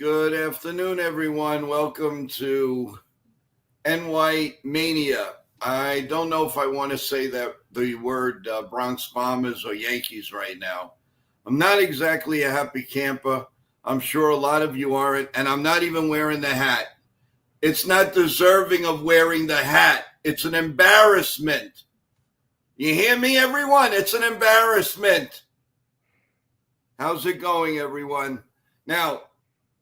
Good afternoon, everyone. Welcome to Yankee Mania. I don't know if I want to say the word Bronx Bombers or Yankees right now. I'm not exactly a happy camper. I'm sure a lot of you aren't, and I'm not even wearing the hat. It's not deserving of wearing the hat. It's an embarrassment. You hear me, everyone? It's an embarrassment. How's it going, everyone? Now,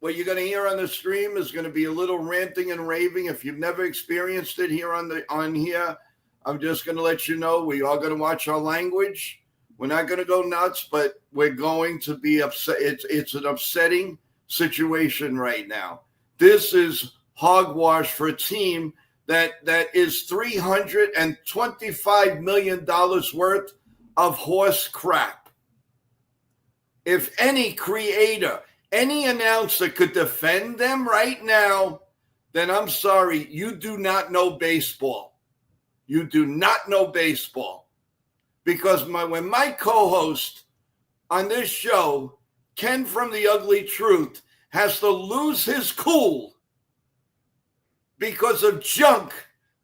what you're going to hear on the stream is going to be a little ranting and raving. If you've never experienced it here on here, I'm just going to let you know we are going to watch our language. We're not going to go nuts, but we're going to be upset. It's an upsetting situation right now. This is hogwash for a team that is $325 million worth of horse crap. If any creator, any announcer could defend them right now, then I'm sorry, you do not know baseball. You do not know baseball. Because when my co-host on this show, Ken from The Ugly Truth, has to lose his cool because of junk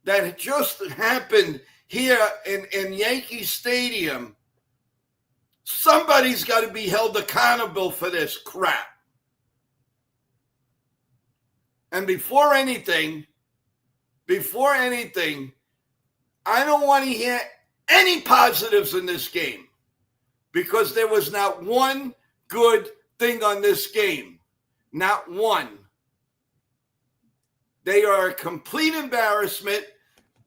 that just happened here in Yankee Stadium, somebody's got to be held accountable for this crap. And before anything, I don't want to hear any positives in this game because there was not one good thing on this game. Not one. They are a complete embarrassment.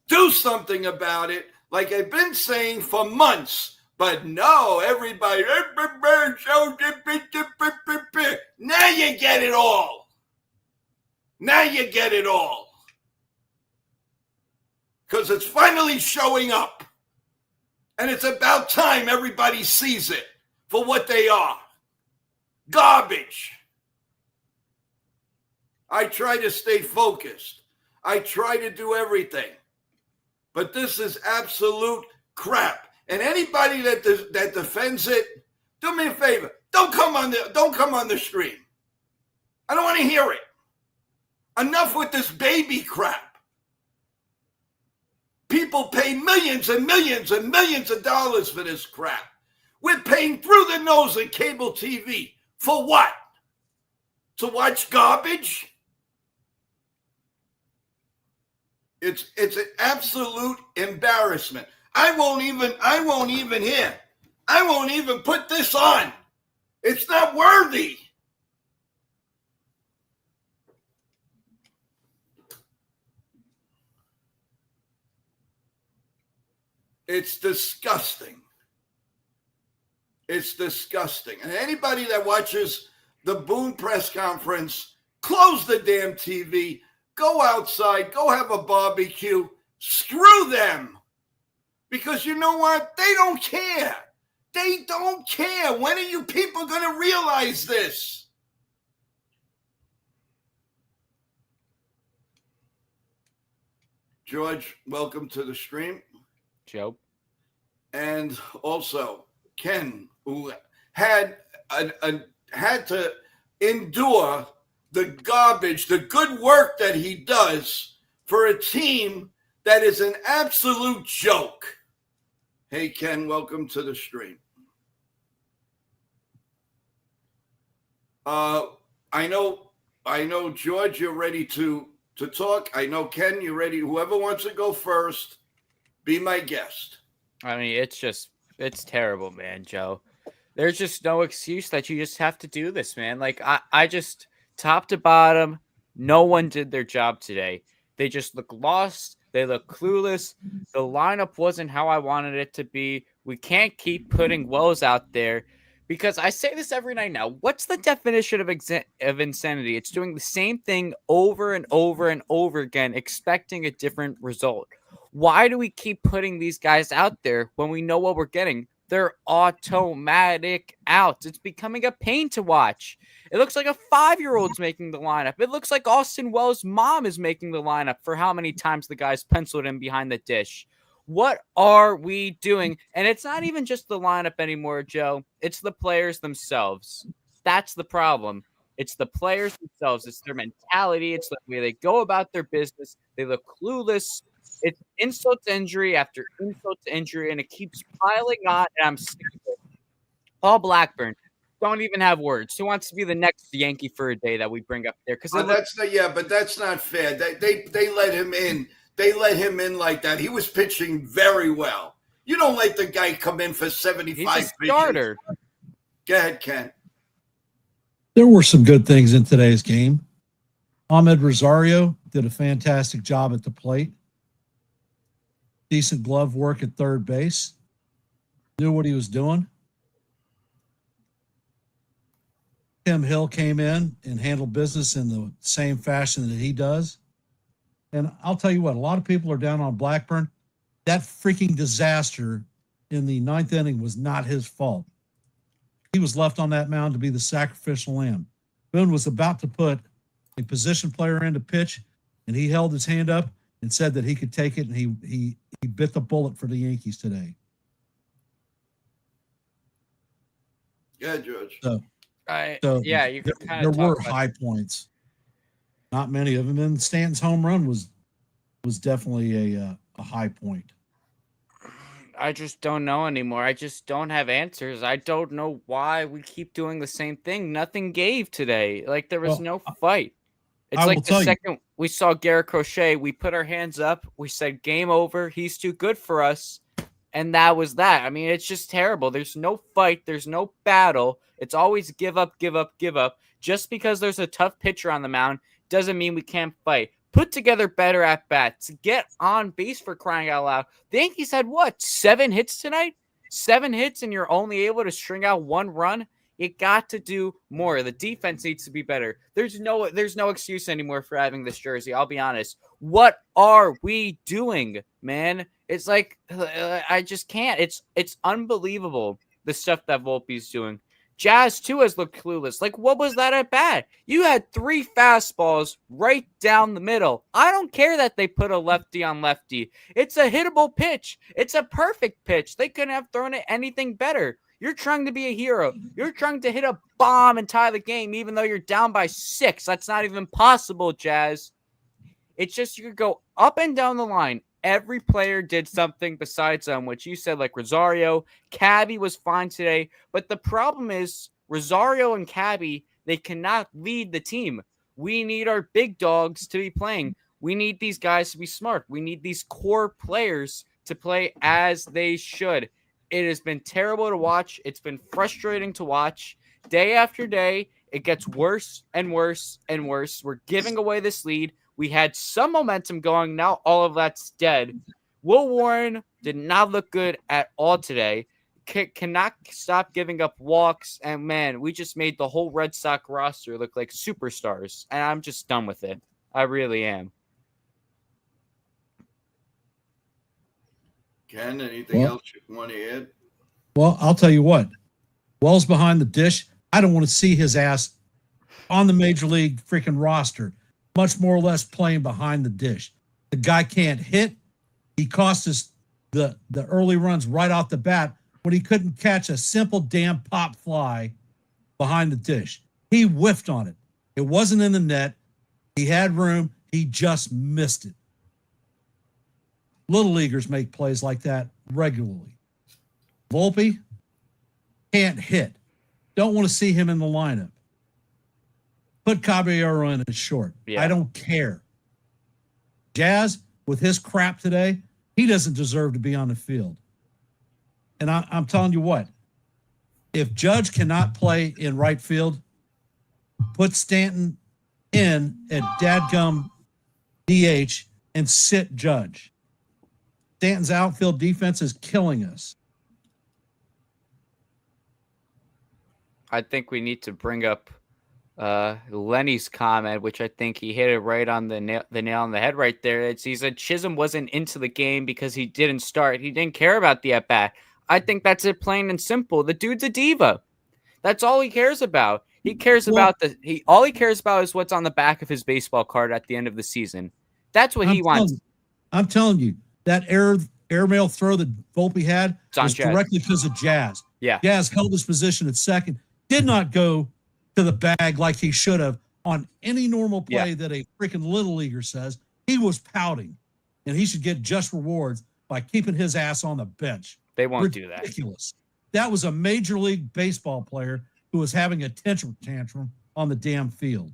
Do something about it, like I've been saying for months. But no, everybody, now you get it all. Now you get it all. Because it's finally showing up. And it's about time everybody sees it for what they are. Garbage. I try to stay focused. I try to do everything. But this is absolute crap. And anybody that defends it, do me a favor. Don't come on the stream. I don't want to hear it. Enough with this baby crap. People pay millions and millions and millions of dollars for this crap. We're paying through the nose at cable TV. For what? To watch garbage? It's an absolute embarrassment. I won't even put this on. It's not worthy. It's disgusting. It's disgusting. And anybody that watches the Boone press conference, close the damn TV, go outside, go have a barbecue, screw them. Because you know what? They don't care. They don't care. When are you people going to realize this? George, welcome to the stream. Joe. And also Ken, who had to endure the garbage, the good work that he does for a team that is an absolute joke. Hey, Ken, welcome to the stream. I know, George, you're ready to talk. I know, Ken, you're ready. Whoever wants to go first, be my guest. I mean, it's terrible, man, Joe. There's just no excuse that you just have to do this, man. Like, I just, top to bottom, no one did their job today. They just look lost. They look clueless. The lineup wasn't how I wanted it to be. We can't keep putting Wells out there because I say this every night now. What's the definition of insanity? It's doing the same thing over and over and over again, expecting a different result. Why do we keep putting these guys out there when we know what we're getting? They're automatic outs. It's becoming a pain to watch. It looks like a 5-year-old's making the lineup. It looks like Austin Wells' mom is making the lineup for how many times the guy's penciled in behind the dish. What are we doing? And it's not even just the lineup anymore, Joe. It's the players themselves. That's the problem. It's the players themselves. It's their mentality. It's the way they go about their business. They look clueless. It's insult to injury after insult to injury, and it keeps piling on, and I'm sick of it. Paul Blackburn, don't even have words. Who wants to be the next Yankee for a day that we bring up there? Because but that's not fair. They let him in. They let him in like that. He was pitching very well. You don't let the guy come in for 75 he's a starter. pitches. Go ahead, Ken. There were some good things in today's game. Ahmed Rosario did a fantastic job at the plate. Decent glove work at third base. Knew what he was doing. Tim Hill came in and handled business in the same fashion that he does. And I'll tell you what, a lot of people are down on Blackburn. That freaking disaster in the ninth inning was not his fault. He was left on that mound to be the sacrificial lamb. Boone was about to put a position player in to pitch, and he held his hand up and said that he could take it, and he bit the bullet for the Yankees today. Yeah, George. Yeah, you could kind of. There were about high points, not many of them. And Stanton's home run was definitely a high point. I just don't know anymore. I just don't have answers. I don't know why we keep doing the same thing. Nothing gave today. Like there was no fight. It's like the second we saw Garrett Crochet, we put our hands up. We said, game over. He's too good for us. And that was that. I mean, it's just terrible. There's no fight. There's no battle. It's always give up, give up, give up. Just because there's a tough pitcher on the mound doesn't mean we can't fight. Put together better at-bats. Get on base, for crying out loud. The Yankees had, 7 hits tonight? 7 hits, and you're only able to string out 1 run? You got to do more. The defense needs to be better. There's no excuse anymore for having this jersey. I'll be honest. What are we doing, man? It's like I just can't. It's unbelievable the stuff that Volpe's doing. Jazz too has looked clueless. Like, what was that at bat? You had 3 fastballs right down the middle. I don't care that they put a lefty on lefty. It's a hittable pitch. It's a perfect pitch. They couldn't have thrown it anything better. You're trying to be a hero. You're trying to hit a bomb and tie the game, even though you're down by 6. That's not even possible, Jazz. It's just you could go up and down the line. Every player did something besides what you said, like Rosario. Cabby was fine today. But the problem is Rosario and Cabby, they cannot lead the team. We need our big dogs to be playing. We need these guys to be smart. We need these core players to play as they should. It has been terrible to watch. It's been frustrating to watch. Day after day, it gets worse and worse and worse. We're giving away this lead. We had some momentum going. Now all of that's dead. Will Warren did not look good at all today. Cannot stop giving up walks. And, man, we just made the whole Red Sox roster look like superstars. And I'm just done with it. I really am. Ken, anything else you want to add? Well, I'll tell you what. Wells behind the dish. I don't want to see his ass on the major league freaking roster, much more or less playing behind the dish. The guy can't hit. He cost us the early runs right off the bat when he couldn't catch a simple damn pop fly behind the dish. He whiffed on it. It wasn't in the net. He had room. He just missed it. Little leaguers make plays like that regularly. Volpe can't hit. Don't want to see him in the lineup. Put Caballero in as short. Yeah. I don't care. Jazz, with his crap today, he doesn't deserve to be on the field. And I'm telling you what, if Judge cannot play in right field, put Stanton in at dadgum DH and sit Judge. Stanton's outfield defense is killing us. I think we need to bring up Lenny's comment, which I think he hit it right on the nail on the head right there. He said Chisholm wasn't into the game because he didn't start. He didn't care about the at-bat. I think that's it, plain and simple. The dude's a diva. That's all he cares about. He cares about all he cares about is what's on the back of his baseball card at the end of the season. That's what he wants. I'm telling you, that airmail throw that Volpe had was directly because of Jazz. Yeah. Jazz held his position at second, did not go to the bag like he should have on any normal play that a freaking little leaguer says. He was pouting, and he should get just rewards by keeping his ass on the bench. They won't do that. Ridiculous. That was a Major League Baseball player who was having a temper tantrum on the damn field.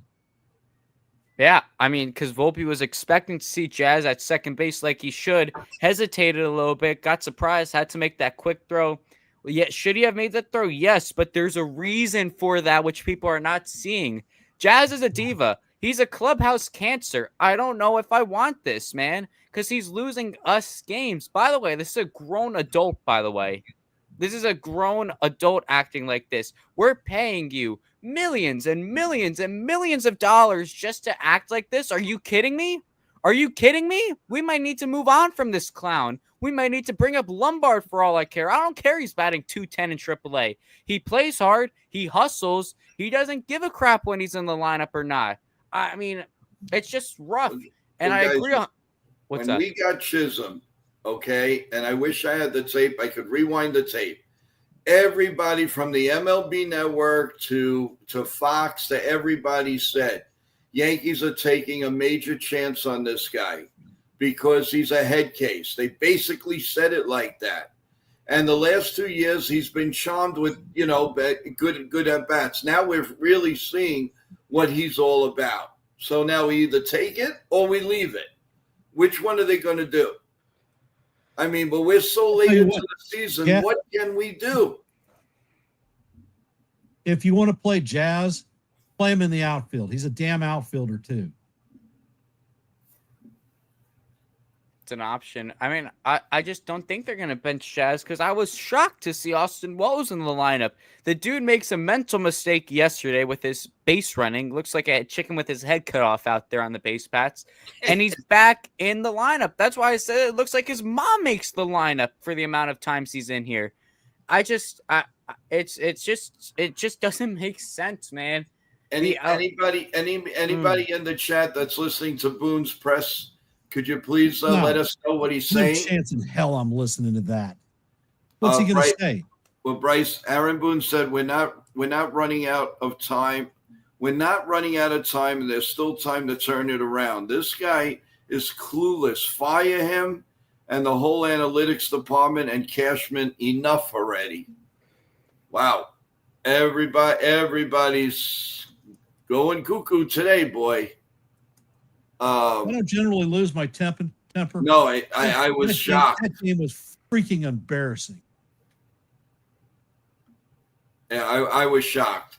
Yeah, I mean, because Volpe was expecting to see Jazz at second base like he should, hesitated a little bit, got surprised, had to make that quick throw. Well, yeah, should he have made that throw? Yes, but there's a reason for that, which people are not seeing. Jazz is a diva. He's a clubhouse cancer. I don't know if I want this, man, because he's losing us games. By the way, this is a grown adult, by the way. This is a grown adult acting like this. We're paying you millions and millions and millions of dollars just to act like this. Are you kidding me? Are you kidding me? We might need to move on from this clown. We might need to bring up Lombard for all I care. I don't care he's batting .210 in AAA. He plays hard. He hustles. He doesn't give a crap when he's in the lineup or not. I mean, it's just rough. And I agree on what's when up. We got Chisholm, okay, and I wish I had the tape. I could rewind the tape. Everybody from the MLB Network to Fox to everybody said Yankees are taking a major chance on this guy because he's a head case. They basically said it like that. And the last 2 years, he's been charmed with, good at bats. Now we're really seeing what he's all about. So now we either take it or we leave it. Which one are they going to do? I mean, but we're so late into the season. Yeah. What can we do? If you want to play Jazz, play him in the outfield. He's a damn outfielder, too. It's an option. I mean, I just don't think they're going to bench Jazz because I was shocked to see Austin Wells in the lineup. The dude makes a mental mistake yesterday with his base running. Looks like a chicken with his head cut off out there on the base paths. And he's back in the lineup. That's why I said it looks like his mom makes the lineup for the amount of times he's in here. It just doesn't make sense, man. Anybody in the chat that's listening to Boone's press, could you please let us know what he's saying? No chance in hell I'm listening to that. What's he going to say? Well, Bryce, Aaron Boone said we're not running out of time. We're not running out of time, and there's still time to turn it around. This guy is clueless. Fire him and the whole analytics department and Cashman. Enough already. Wow. Everybody's going cuckoo today, boy. I don't generally lose my temper. No, I was shocked. That game was freaking embarrassing. Yeah, I was shocked.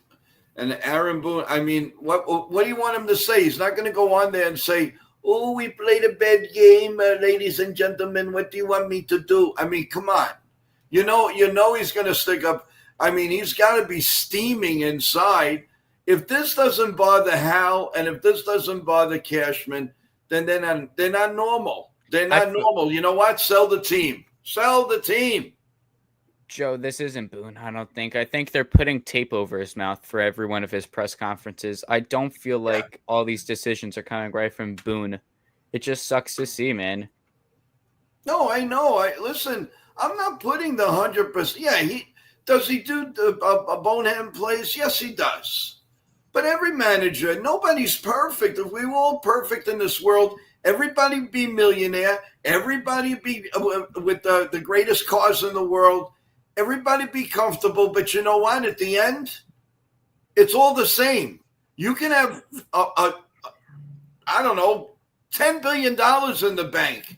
And Aaron Boone, I mean, what do you want him to say? He's not going to go on there and say, "Oh, we played a bad game, ladies and gentlemen. What do you want me to do?" I mean, come on. You know he's going to stick up. I mean, he's got to be steaming inside. If this doesn't bother Hal and if this doesn't bother Cashman, then they're not normal. They're not normal. You know what? Sell the team. Sell the team. Joe, this isn't Boone, I don't think. I think they're putting tape over his mouth for every one of his press conferences. I don't feel like all these decisions are coming right from Boone. It just sucks to see, man. No, I know. Listen, I'm not putting the 100%. Yeah, he do a bonehead plays? Yes, he does. But every manager, nobody's perfect. If we were all perfect in this world, everybody would be millionaire. Everybody would be with the greatest cars in the world. Everybody be comfortable. But you know what? At the end, it's all the same. You can have, $10 billion in the bank.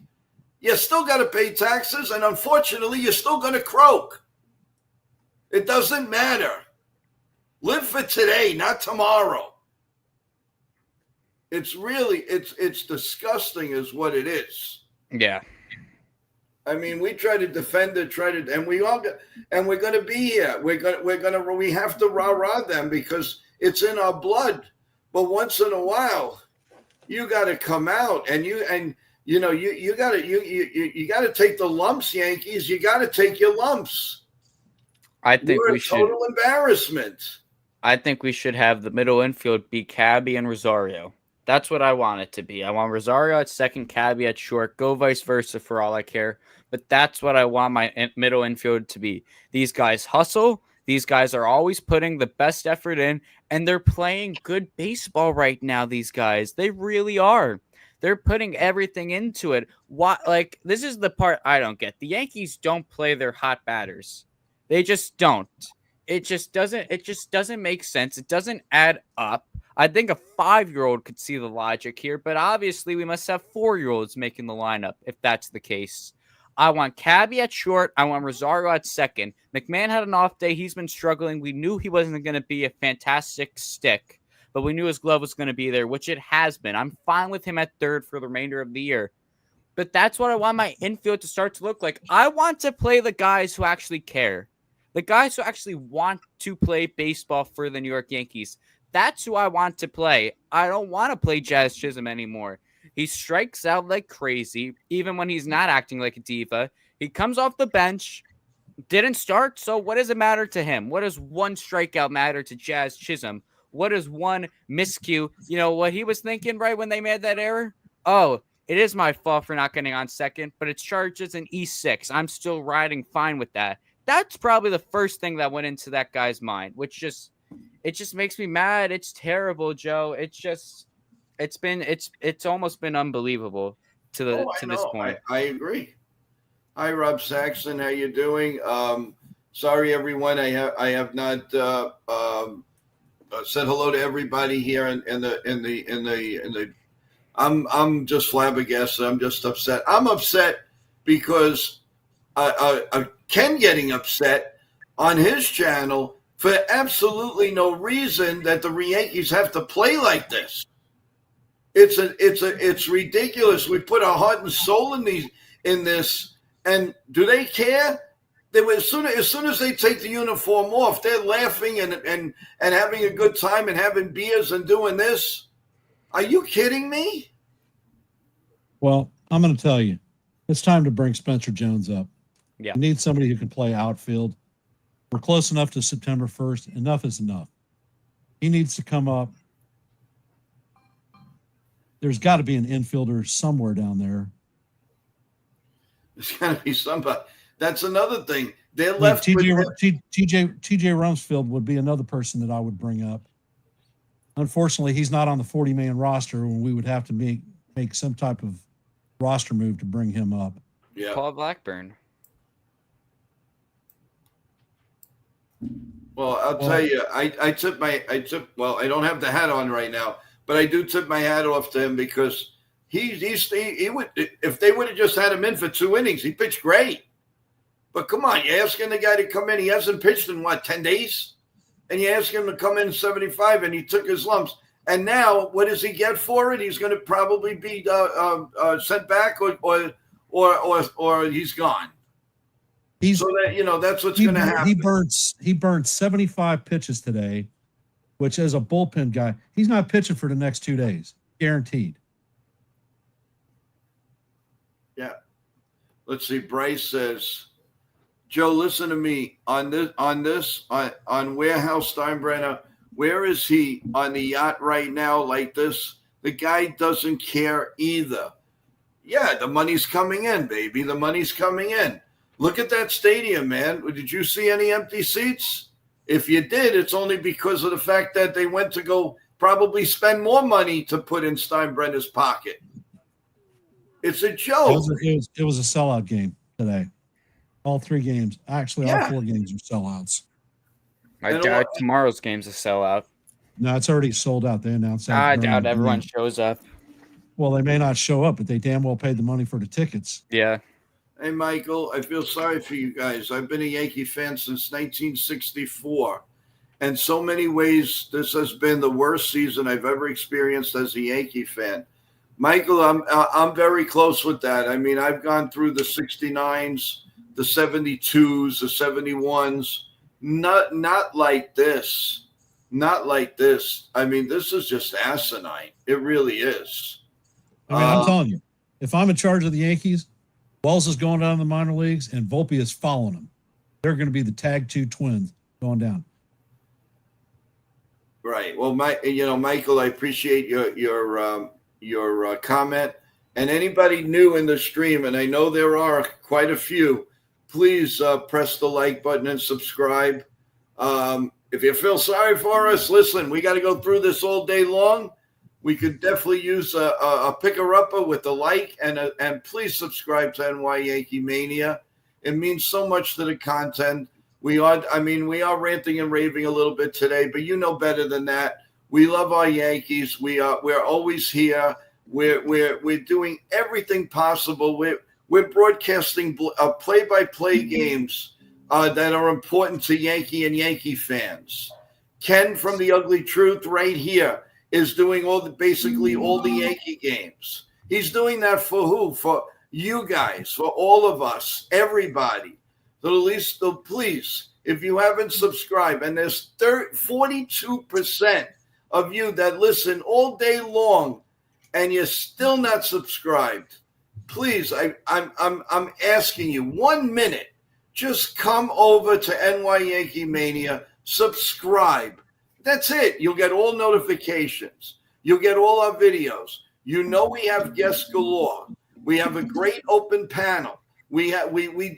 You still got to pay taxes. And unfortunately, you're still going to croak. It doesn't matter. Live for today, not tomorrow. It's really, it's disgusting is what it is. Yeah. I mean, we try to defend it, and we're going to be here. We have to rah-rah them because it's in our blood. But once in a while, you got to come out and you got to take the lumps, Yankees. You got to take your lumps. I think we should. Total embarrassment. I think we should have the middle infield be Cabby and Rosario. That's what I want it to be. I want Rosario at second, Cabby at short, go vice versa for all I care. But that's what I want my middle infield to be. These guys hustle. These guys are always putting the best effort in, and they're playing good baseball right now, these guys. They really are. They're putting everything into it. Why, like, this is the part I don't get. The Yankees don't play their hot batters. They just don't. It just doesn't make sense. It doesn't add up. I think a 5-year-old could see the logic here, but obviously we must have 4-year-olds making the lineup if that's the case. I want Cabby at short. I want Rosario at second. McMahon had an off day. He's been struggling. We knew he wasn't going to be a fantastic stick, but we knew his glove was going to be there, which it has been. I'm fine with him at third for the remainder of the year. But that's what I want my infield to start to look like. I want to play the guys who actually care. The guys who actually want to play baseball for the New York Yankees. That's who I want to play. I don't want to play Jazz Chisholm anymore. He strikes out like crazy, even when he's not acting like a diva. He comes off the bench, didn't start, so what does it matter to him? What does one strikeout matter to Jazz Chisholm? What is one miscue? You know, what he was thinking right when they made that error? Oh, it is my fault for not getting on second, but it's charged as an E6. I'm still riding fine with that. That's probably the first thing that went into that guy's mind, which just makes me mad. It's terrible, Joe. It's almost been unbelievable to this point. I agree. Hi, Rob Saxon. How you doing? Sorry, everyone. I have not said hello to everybody here in the. I'm just flabbergasted. I'm just upset. I'm upset because Ken getting upset on his channel for absolutely no reason that the Yankees have to play like this. It's ridiculous. We put our heart and soul in this, and do they care? As soon as they take the uniform off, they're laughing and having a good time and having beers and doing this. Are you kidding me? Well, I'm going to tell you, it's time to bring Spencer Jones up. Yeah, we need somebody who can play outfield. We're close enough to September 1st. Enough is enough. He needs to come up. There's got to be an infielder somewhere down there. There's got to be somebody. That's another thing. They're left. TJ Rumsfeld would be another person that I would bring up. Unfortunately, he's not on the 40-man roster, and we would have to make some type of roster move to bring him up. Yeah. Paul Blackburn. Well, I'll tell you, I don't have the hat on right now, but I do tip my hat off to him because he would, if they would have just had him in for 2 innings, he pitched great. But come on, you're asking the guy to come in. He hasn't pitched in 10 days? And you ask him to come in 75 and he took his lumps. And now what does he get for it? He's going to probably be sent back or he's gone. So that, that's what's going to happen. He burned 75 pitches today, which as a bullpen guy, he's not pitching for the next 2 days, guaranteed. Yeah. Let's see. Bryce says, Joe, listen to me on Warehouse Steinbrenner. Where is he on the yacht right now like this? The guy doesn't care either. Yeah, the money's coming in, baby. The money's coming in. Look at that stadium, man. Did you see any empty seats? If you did, it's only because of the fact that they went to go probably spend more money to put in Steinbrenner's pocket. It's a joke. It was a sellout game today. All 3 games. Actually, all 4 games are sellouts. I doubt tomorrow's game's a sellout. No, it's already sold out. They announced that. I doubt everyone shows up. Well, they may not show up, but they damn well paid the money for the tickets. Yeah. Hey, Michael, I feel sorry for you guys. I've been a Yankee fan since 1964. In so many ways, this has been the worst season I've ever experienced as a Yankee fan. Michael, I'm very close with that. I mean, I've gone through the 69s, the 72s, the 71s. Not like this. Not like this. I mean, this is just asinine. It really is. I mean, I'm telling you, if I'm in charge of the Yankees, Wells is going down in the minor leagues, and Volpe is following him. They're going to be the tag 2 twins going down. Right. Well, Michael, I appreciate your comment. And anybody new in the stream, and I know there are quite a few, please press the like button and subscribe. If you feel sorry for us, listen, we got to go through this all day long. We could definitely use a picker-upper with a like, and please subscribe to NY Yankee Mania. It means so much to the content. We are ranting and raving a little bit today, but you know better than that. We love our Yankees. We're always here. We're doing everything possible. We're broadcasting play-by-play games that are important to Yankee and Yankee fans. Ken from The Ugly Truth right here is doing basically all the Yankee games. He's doing that for who? For you guys, for all of us, everybody. So at least, please, if you haven't subscribed, and there's 42% of you that listen all day long, and you're still not subscribed, please, I'm asking you 1 minute. Just come over to NY Yankee Mania, subscribe. That's it. You'll get all notifications. You'll get all our videos. You know we have guests galore. We have a great open panel. We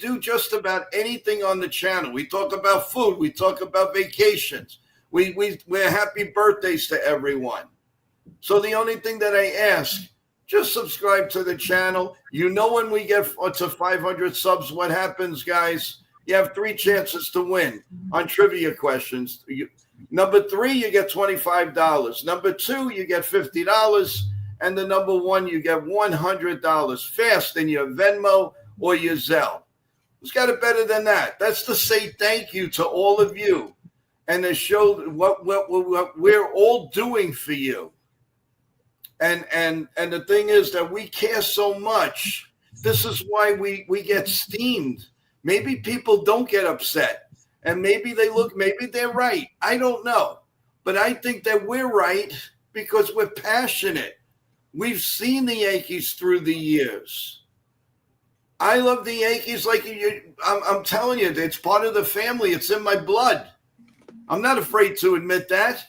do just about anything on the channel. We talk about food. We talk about vacations. We're happy birthdays to everyone. So the only thing that I ask, just subscribe to the channel. You know when we get to 500 subs, what happens, guys? You have 3 chances to win on trivia questions. Number 3, you get $25. Number 2, you get $50. And the number 1, you get $100 fast in your Venmo or your Zelle. Who's got it better than that? That's to say thank you to all of you and to show what we're all doing for you. And the thing is that we care so much. This is why we get steamed. Maybe people don't get upset. And maybe they're right. I don't know. But I think that we're right because we're passionate. We've seen the Yankees through the years. I love the Yankees like I'm telling you, it's part of the family. It's in my blood. I'm not afraid to admit that.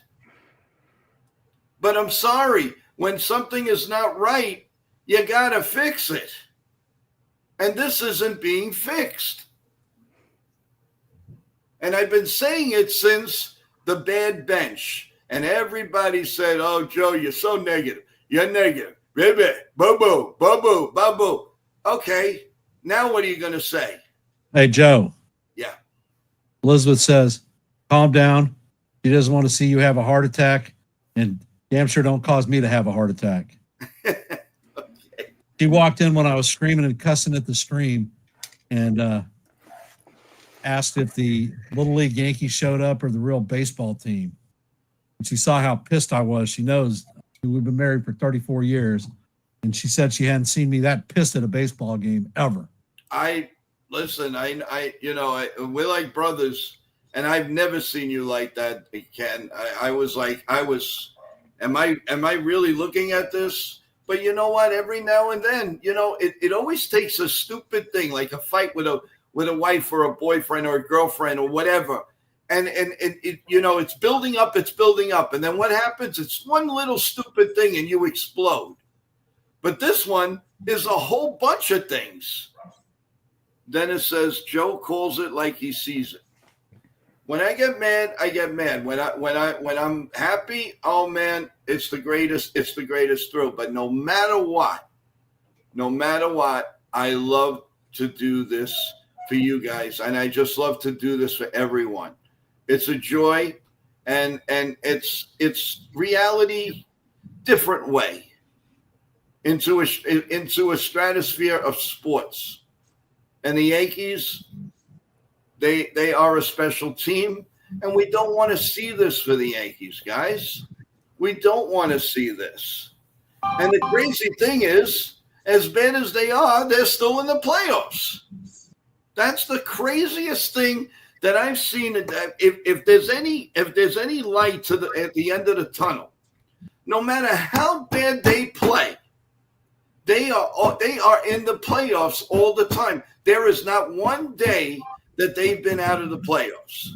But I'm sorry. When something is not right, you got to fix it. And this isn't being fixed. And I've been saying it since the bad bench. And everybody said, oh, Joe, you're so negative. You're negative. Baby, boo-boo, boo-boo, boo-boo. Okay, now what are you going to say? Hey, Joe. Yeah. Elizabeth says, calm down. She doesn't want to see you have a heart attack. And damn sure don't cause me to have a heart attack. Okay. She walked in when I was screaming and cussing at the stream and asked if the Little League Yankees showed up or the real baseball team. And she saw how pissed I was. She knows we've been married for 34 years. And she said she hadn't seen me that pissed at a baseball game ever. Listen, we're like brothers, and I've never seen you like that, Ken. Am I really looking at this? But you know what? Every now and then, it always takes a stupid thing, like a fight with a wife or a boyfriend or a girlfriend or whatever. And it's building up. And then what happens? It's one little stupid thing and you explode. But this one is a whole bunch of things. Dennis says, Joe calls it like he sees it. When I get mad, I get mad. When I'm happy, oh man, it's the greatest thrill. But no matter what, I love to do this for you guys. And I just love to do this for everyone. It's a joy, and it's reality, different way into a stratosphere of sports. And the Yankees, they are a special team, and we don't want to see this for the Yankees, guys. We don't want to see this. And the crazy thing is, as bad as they are, they're still in the playoffs. That's the craziest thing that I've seen. If there's any light at the end of the tunnel, no matter how bad they play, they are in the playoffs all the time. There is not one day that they've been out of the playoffs.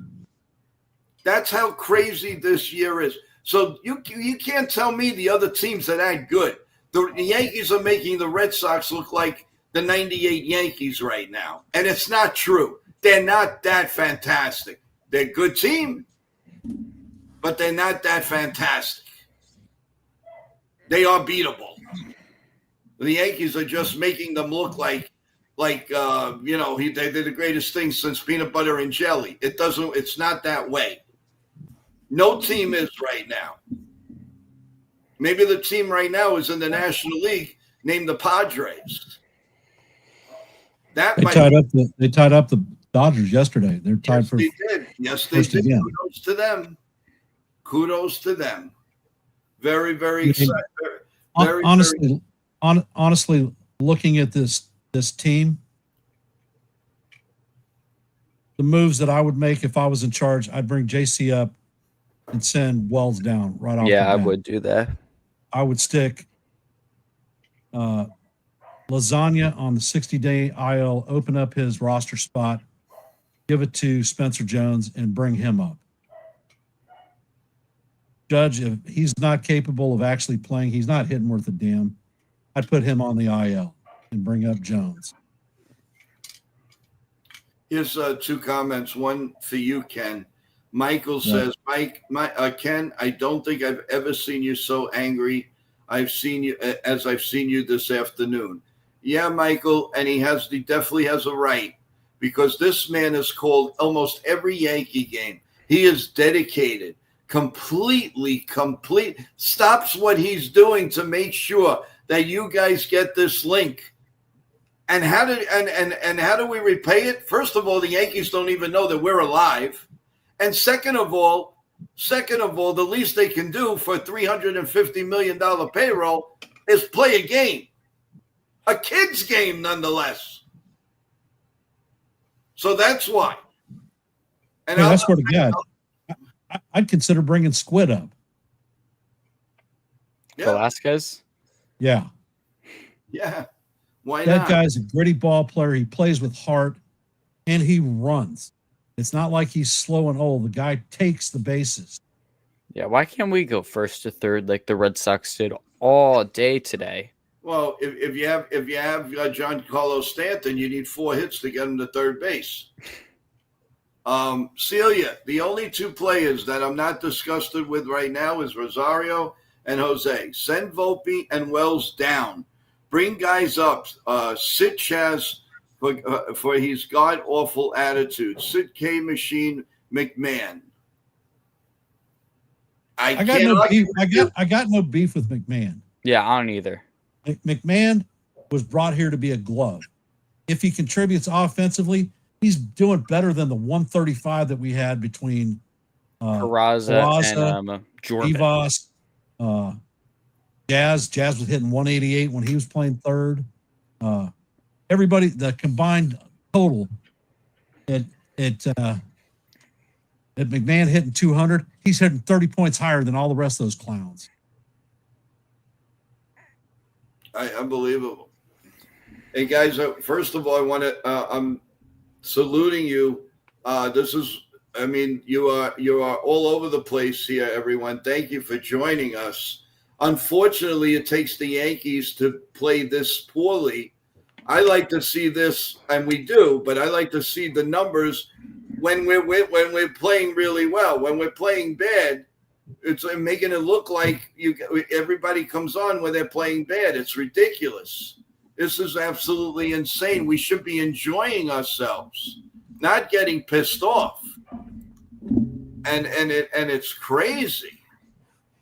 That's how crazy this year is. So you can't tell me the other teams are that good. The Yankees are making the Red Sox look like the 98 Yankees right now. And it's not true. They're not that fantastic. They're a good team, but they're not that fantastic. They are beatable. The Yankees are just making them look like they did the greatest thing since peanut butter and jelly. It's not that way. No team is right now. Maybe the team right now is in the National League named the Padres. They tied up the Dodgers yesterday. They're tied for. They did. Yes, they did. Again. Kudos to them. Kudos to them. Very, very excited. Honestly, looking at this team, the moves that I would make if I was in charge, I'd bring JC up and send Wells down right off. Yeah, I would do that. I would stick Lasagna on the 60-day IL, open up his roster spot, give it to Spencer Jones, and bring him up. Judge, if he's not capable of actually playing, he's not hitting worth a damn, I'd put him on the IL and bring up Jones. Here's two comments. One for you, Ken. Michael says, Ken, I don't think I've ever seen you so angry. I've seen you this afternoon. Yeah, Michael, and he definitely has a right, because this man has called almost every Yankee game. He is dedicated, stops what he's doing to make sure that you guys get this link. And how do we repay it? First of all, the Yankees don't even know that we're alive. And second of all, the least they can do for a $350 million payroll is play a game. A kid's game, nonetheless. So that's why. And I swear to God, I'd consider bringing Squid up. Yeah. Velasquez? Yeah. Yeah. Why that not? Guy's a gritty ball player. He plays with heart, and he runs. It's not like he's slow and old. The guy takes the bases. Yeah, why can't we go first to third like the Red Sox did all day today? Well, if you have Giancarlo Stanton, you need 4 hits to get him to third base. Celia, the only 2 players that I'm not disgusted with right now is Rosario and Jose. Send Volpe and Wells down. Bring guys up. Sit Chaz for his god-awful attitude. Sit K Machine McMahon. I got no beef with McMahon. Yeah, I don't either. McMahon was brought here to be a glove. If he contributes offensively, he's doing better than the 135 that we had between Peraza and Jordan. Vivas, Jazz was hitting 188 when he was playing third. Everybody, the combined total at McMahon hitting 200, he's hitting 30 points higher than all the rest of those clowns. Unbelievable. Hey guys, first of all, I want to I'm saluting you. You are all over the place here, everyone. Thank you for joining us. Unfortunately, it takes the Yankees to play this poorly. I like to see this, and we do, but I like to see the numbers when we're playing really well. When we're playing bad, it's making it look like everybody comes on when they're playing bad. It's ridiculous. This is absolutely insane. We should be enjoying ourselves, not getting pissed off. And it's crazy.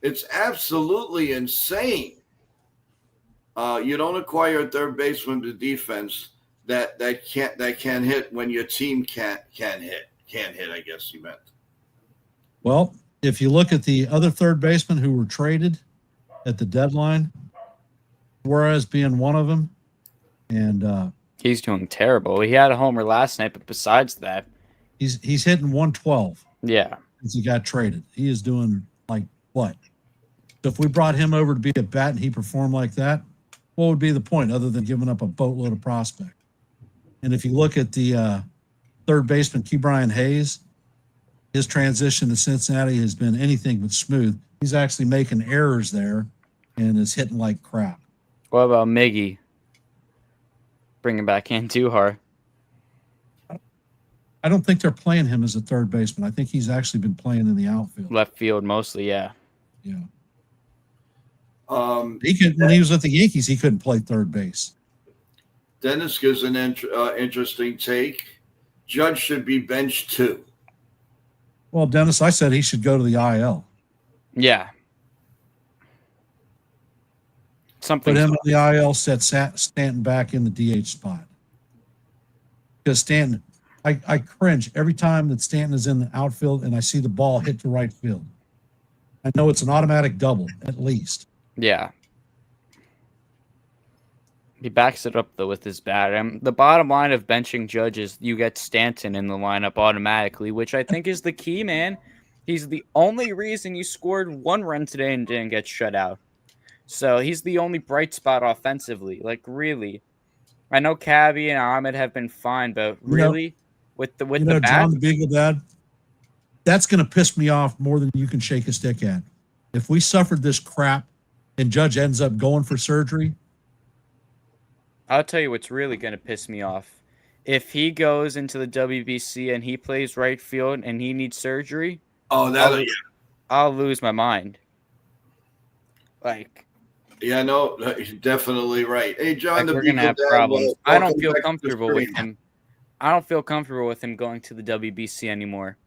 It's absolutely insane. You don't acquire a third baseman to defense that can hit when your team can't hit. Can't hit, I guess you meant. Well, if you look at the other third basemen who were traded at the deadline, Suarez being one of them, and he's doing terrible. He had a homer last night, but besides that, he's hitting 112. Yeah, since he got traded, he is doing like what? So if we brought him over to be a bat and he performed like that, what would be the point other than giving up a boatload of prospect? And if you look at the third baseman, Key Brian Hayes, his transition to Cincinnati has been anything but smooth. He's actually making errors there and is hitting like crap. What about Miggy? Bring him back in too hard. I don't think they're playing him as a third baseman. I think he's actually been playing in the outfield. Left field mostly, yeah. Yeah. He could when he was at the Yankees, he couldn't play third base. Dennis gives an interesting take. Judge should be benched too. Well, Dennis, I said he should go to the IL. Yeah. Something. Put him in the IL, set Stanton back in the DH spot. Because Stanton, I cringe every time that Stanton is in the outfield and I see the ball hit to right field. I know it's an automatic double, at least. Yeah. He backs it up, though, with his bat. The bottom line of benching Judge is you get Stanton in the lineup automatically, which I think is the key, man. He's the only reason you scored 1 run today and didn't get shut out. So he's the only bright spot offensively. Like, really. I know Cabby and Ahmed have been fine, but really, with the bat, John the Beagle Dad, that's going to piss me off more than you can shake a stick at. If we suffered this crap and Judge ends up going for surgery, I'll tell you what's really going to piss me off. If he goes into the WBC and he plays right field and he needs surgery, I'll lose my mind. Like, yeah, no, you're definitely right. Hey, John, we're going to have problems. I don't feel comfortable with him. I don't feel comfortable with him going to the WBC anymore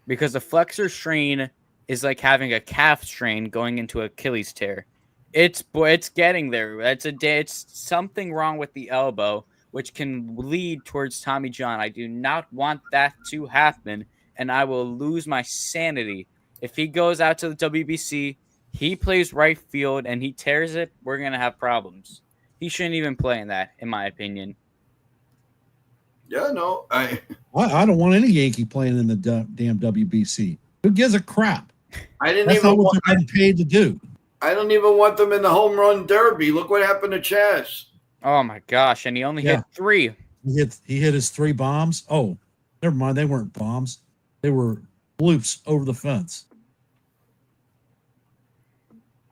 because a flexor strain is like having a calf strain going into Achilles tear. It's getting there. It's something wrong with the elbow, which can lead towards Tommy John. I do not want that to happen, and I will lose my sanity if he goes out to the WBC. He plays right field and he tears it. We're gonna have problems. He shouldn't even play in that, in my opinion. Yeah, no, I don't want any Yankee playing in the damn WBC. Who gives a crap? That's not what they're getting paid to do. I don't even want them in the home run derby. Look what happened to Chaz. Oh my gosh! And he only hit 3. He hit his 3 bombs. Oh, never mind. They weren't bombs. They were bloops over the fence.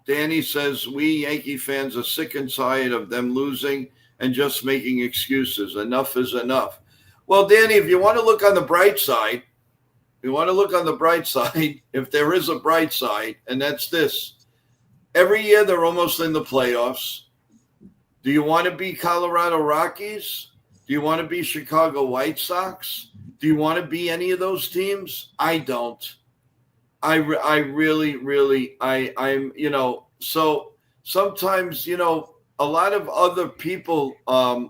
Danny says we Yankee fans are sick and tired of them losing and just making excuses. Enough is enough. Well, Danny, if you want to look on the bright side, if there is a bright side, and that's this. Every year they're almost in the playoffs. Do you want to be Colorado Rockies? Do you want to be Chicago White Sox? Do you want to be any of those teams? I don't. I really, I'm, so sometimes, a lot of other people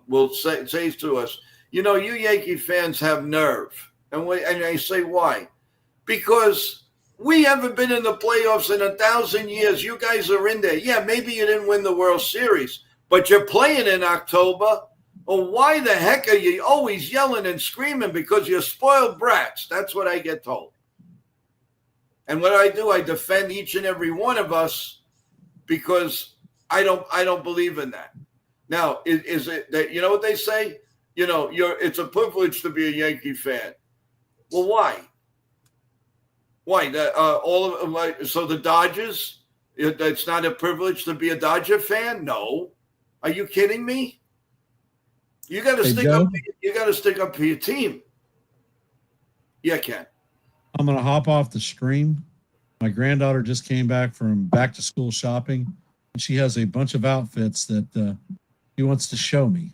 will say to us, you Yankee fans have nerve. And I say, why? Because we haven't been in the playoffs in 1,000 years. You guys are in there. Yeah, maybe you didn't win the World Series, but you're playing in October. Well, why the heck are you always yelling and screaming? Because you're spoiled brats. That's what I get told. And what I do, I defend each and every one of us because I don't believe in that. Now, is it that you know what they say? It's a privilege to be a Yankee fan. Well, why? Why? So the Dodgers? It's not a privilege to be a Dodger fan? No. Are you kidding me? You got to stick up. You got to stick up for your team. Yeah, Ken. I'm going to hop off the stream. My granddaughter just came back from back to school shopping, and she has a bunch of outfits that she wants to show me.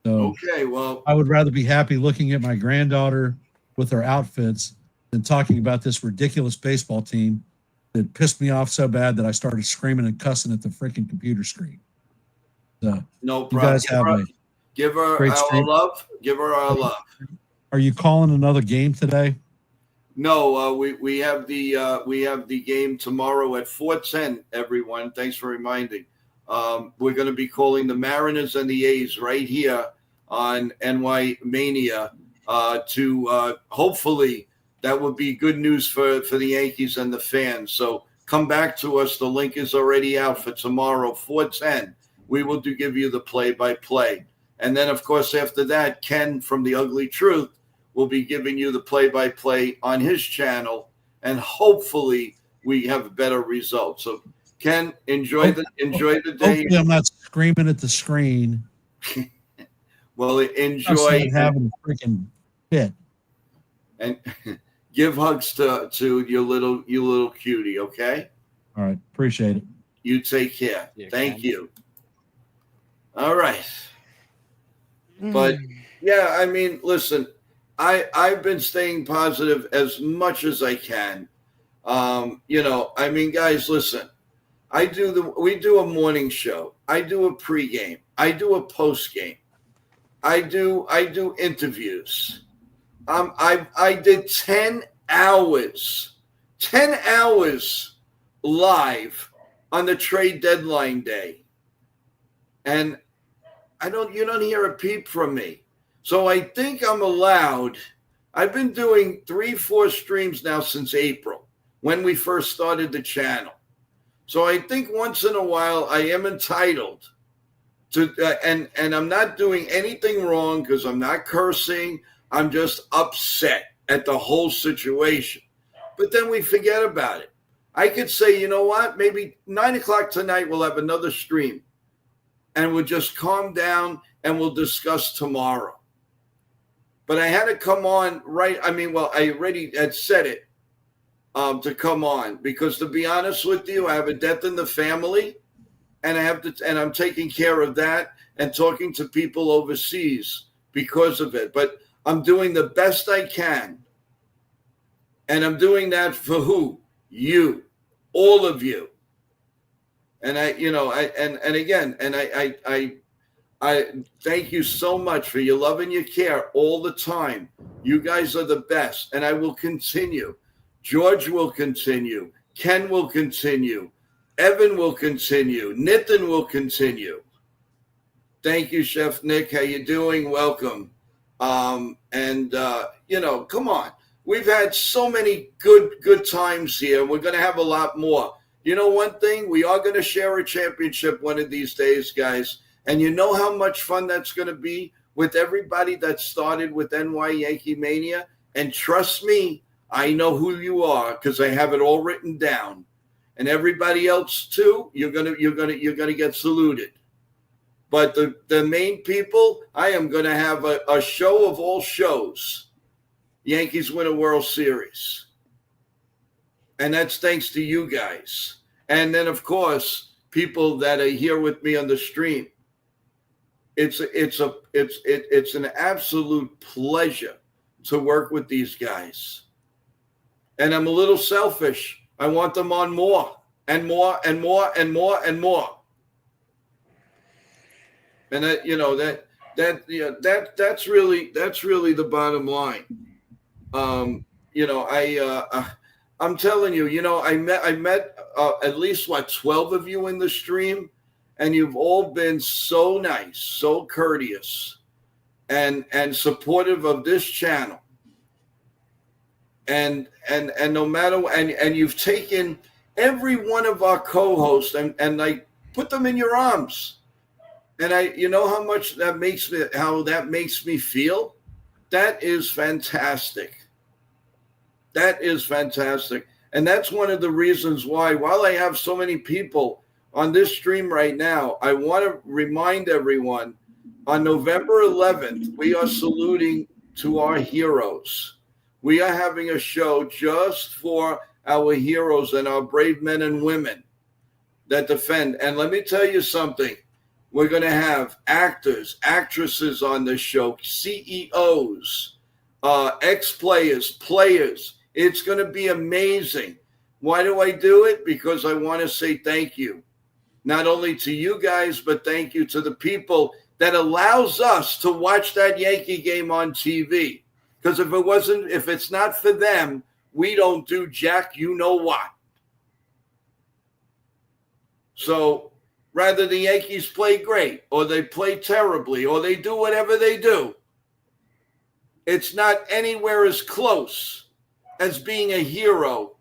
So okay, well, I would rather be happy looking at my granddaughter with her outfits than talking about this ridiculous baseball team that pissed me off so bad that I started screaming and cussing at the freaking computer screen. So no problem. Give her our love. Give her our love. Are you calling another game today? No, we have the game tomorrow at 4:10. Everyone, thanks for reminding. We're going to be calling the Mariners and the A's right here on NY Mania. To hopefully that would be good news for the Yankees and the fans. So come back to us. The link is already out for tomorrow, 4:10. We will give you the play-by-play, and then of course after that, Ken from The Ugly Truth will be giving you the play-by-play on his channel, and hopefully we have better results. So, Ken, enjoy the day. Hopefully I'm not screaming at the screen. Well, enjoy having a freaking fit. and give hugs to your little cutie, okay? All right. Appreciate it. You take care. Thank you. All right. But yeah, I mean, listen, I've been staying positive as much as I can. I mean, guys, listen, we do a morning show. I do a pregame. I do a postgame. I do interviews. I did 10 hours live on the trade deadline day. And you don't hear a peep from me. So I think I'm allowed. I've been doing 3-4 streams now since April when we first started the channel. So I think once in a while I am entitled to, and I'm not doing anything wrong because I'm not cursing. I'm just upset at the whole situation. But then we forget about it. I could say, you know what? Maybe 9 o'clock tonight we'll have another stream. And we'll just calm down and we'll discuss tomorrow. But I had to come on right. I mean, well, I already had said it to come on because, to be honest with you, I have a death in the family, and I'm taking care of that and talking to people overseas because of it. But I'm doing the best I can, and I'm doing that for who? You, all of you. And I thank you so much for your love and your care all the time. You guys are the best, and I will continue. George will continue. Ken will continue. Evan will continue. Nitin will continue. Thank you, Chef Nick. How you doing? Welcome. Come on. We've had so many good times here. We're going to have a lot more. You know one thing? We are going to share a championship one of these days, guys. And you know how much fun that's going to be with everybody that started with NY Yankee Mania? And trust me, I know who you are because I have it all written down. And everybody else too, you're gonna get saluted. But the main people, I am gonna have a show of all shows. Yankees win a World Series. And that's thanks to you guys. And then of course, people that are here with me on the stream. It's an absolute pleasure to work with these guys. And I'm a little selfish. I want them on more and more and more and more and more. And that's really the bottom line. I'm telling you, I met at least 12 of you in the stream, and you've all been so nice, so courteous, and supportive of this channel. And no matter, and you've taken every one of our co-hosts and like put them in your arms. And you know how much that makes me feel? That is fantastic. That is fantastic. And that's one of the reasons why, while I have so many people on this stream right now, I want to remind everyone on November 11th, we are saluting to our heroes. We are having a show just for our heroes and our brave men and women that defend. And let me tell you something. We're going to have actors, actresses on this show, CEOs, ex-players, players. It's going to be amazing. Why do I do it? Because I want to say thank you, not only to you guys, but thank you to the people that allows us to watch that Yankee game on TV. Because if it's not for them, we don't do jack you know what. So rather the Yankees play great or they play terribly or they do whatever they do, it's not anywhere as close as being a hero.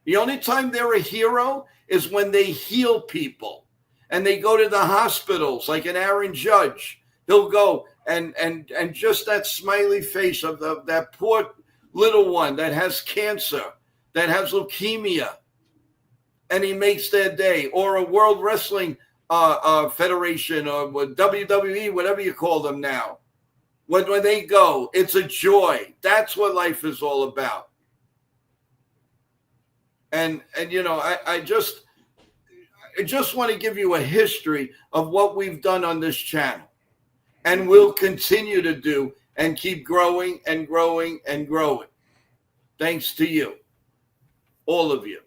The only time they're a hero is when they heal people and they go to the hospitals like an Aaron Judge. He'll go and just that smiley face of that poor little one that has cancer, that has leukemia, and he makes their day. Or a World Wrestling Federation or WWE, whatever you call them now. When they go, it's a joy. That's what life is all about. And I just want to give you a history of what we've done on this channel, and we'll continue to do and keep growing and growing and growing. Thanks to you, all of you.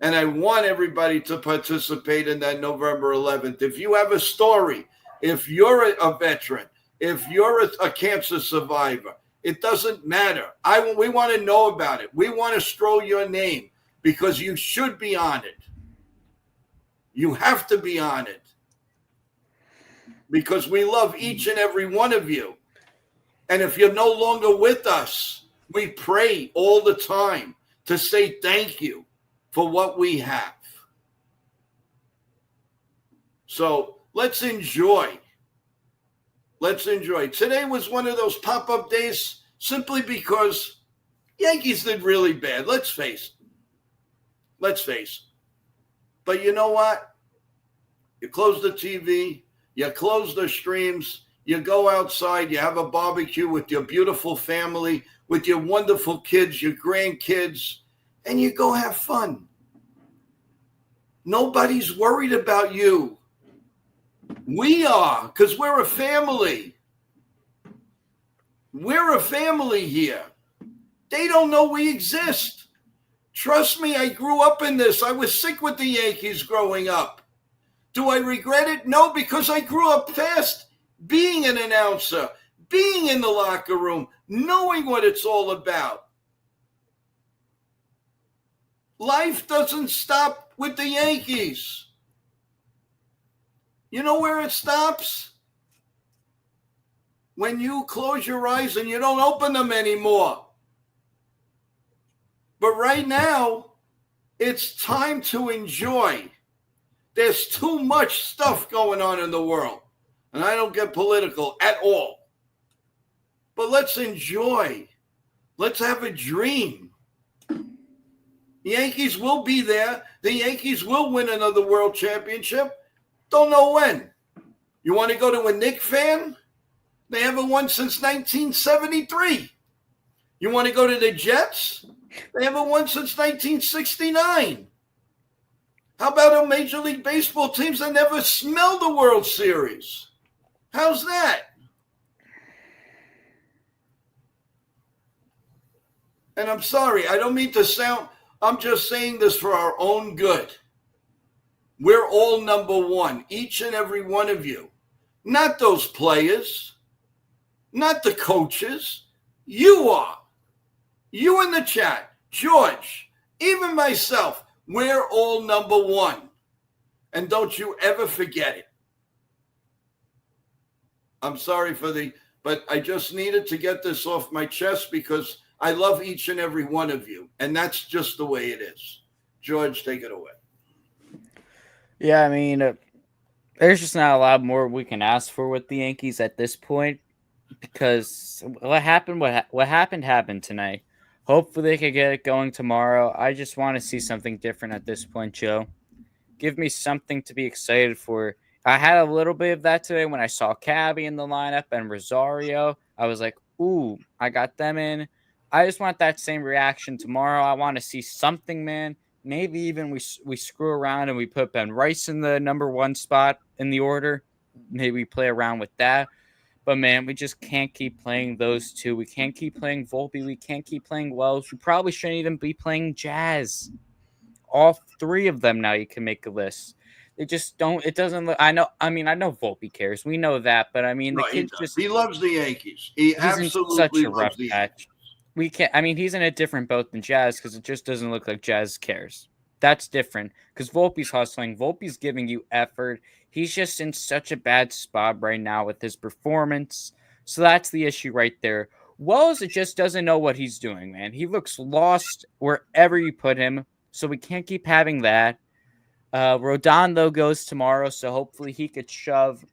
And I want everybody to participate in that November 11th. If you have a story, if you're a veteran, if you're a cancer survivor, it doesn't matter. We want to know about it. We want to stroll your name because you should be on it. You have to be on it because we love each and every one of you. And if you're no longer with us, we pray all the time to say thank you for what we have. So let's enjoy. Let's enjoy. Today was one of those pop-up days simply because Yankees did really bad. Let's face it. Let's face it. But you know what? You close the TV, you close the streams, you go outside, you have a barbecue with your beautiful family, with your wonderful kids, your grandkids, and you go have fun. Nobody's worried about you. We are, because we're a family. We're a family here. They don't know we exist. Trust me, I grew up in this. I was sick with the Yankees growing up. Do I regret it? No, because I grew up fast being an announcer, being in the locker room, knowing what it's all about. Life doesn't stop with the Yankees. You know where it stops? When you close your eyes and you don't open them anymore. But right now, it's time to enjoy. There's too much stuff going on in the world. And I don't get political at all. But let's enjoy. Let's have a dream. The Yankees will be there. The Yankees will win another world championship. Don't know when. You want to go to a Knicks fan? They haven't won since 1973. You want to go to the Jets? They haven't won since 1969. How about a Major League Baseball teams that never smelled the World Series? How's that? And I'm sorry, I don't mean to sound, I'm just saying this for our own good. We're all number one, each and every one of you. Not those players, not the coaches. You are. You in the chat, George, even myself, we're all number one. And don't you ever forget it. I'm sorry but I just needed to get this off my chest because I love each and every one of you. And that's just the way it is. George, take it away. Yeah, I mean, there's just not a lot more we can ask for with the Yankees at this point because what happened tonight. Hopefully they could get it going tomorrow. I just want to see something different at this point, Joe. Give me something to be excited for. I had a little bit of that today when I saw Cabby in the lineup and Rosario. I was like, ooh, I got them in. I just want that same reaction tomorrow. I want to see something, man. Maybe even we screw around and we put Ben Rice in the number one spot in the order. Maybe we play around with that. But, man, we just can't keep playing those two. We can't keep playing Volpe. We can't keep playing Wells. We probably shouldn't even be playing Jazz. All three of them now you can make a list. They just don't – it doesn't look – I know Volpe cares. We know that. But, I mean, the kid just – he loves the Yankees. He absolutely such a loves rough the patch. Yankees. We can't – I mean, he's in a different boat than Jazz because it just doesn't look like Jazz cares. That's different because Volpe's hustling. Volpe's giving you effort. He's just in such a bad spot right now with his performance. So that's the issue right there. Wells, it just doesn't know what he's doing, man. He looks lost wherever you put him. So we can't keep having that. Rodon, though, goes tomorrow. So hopefully he could shove.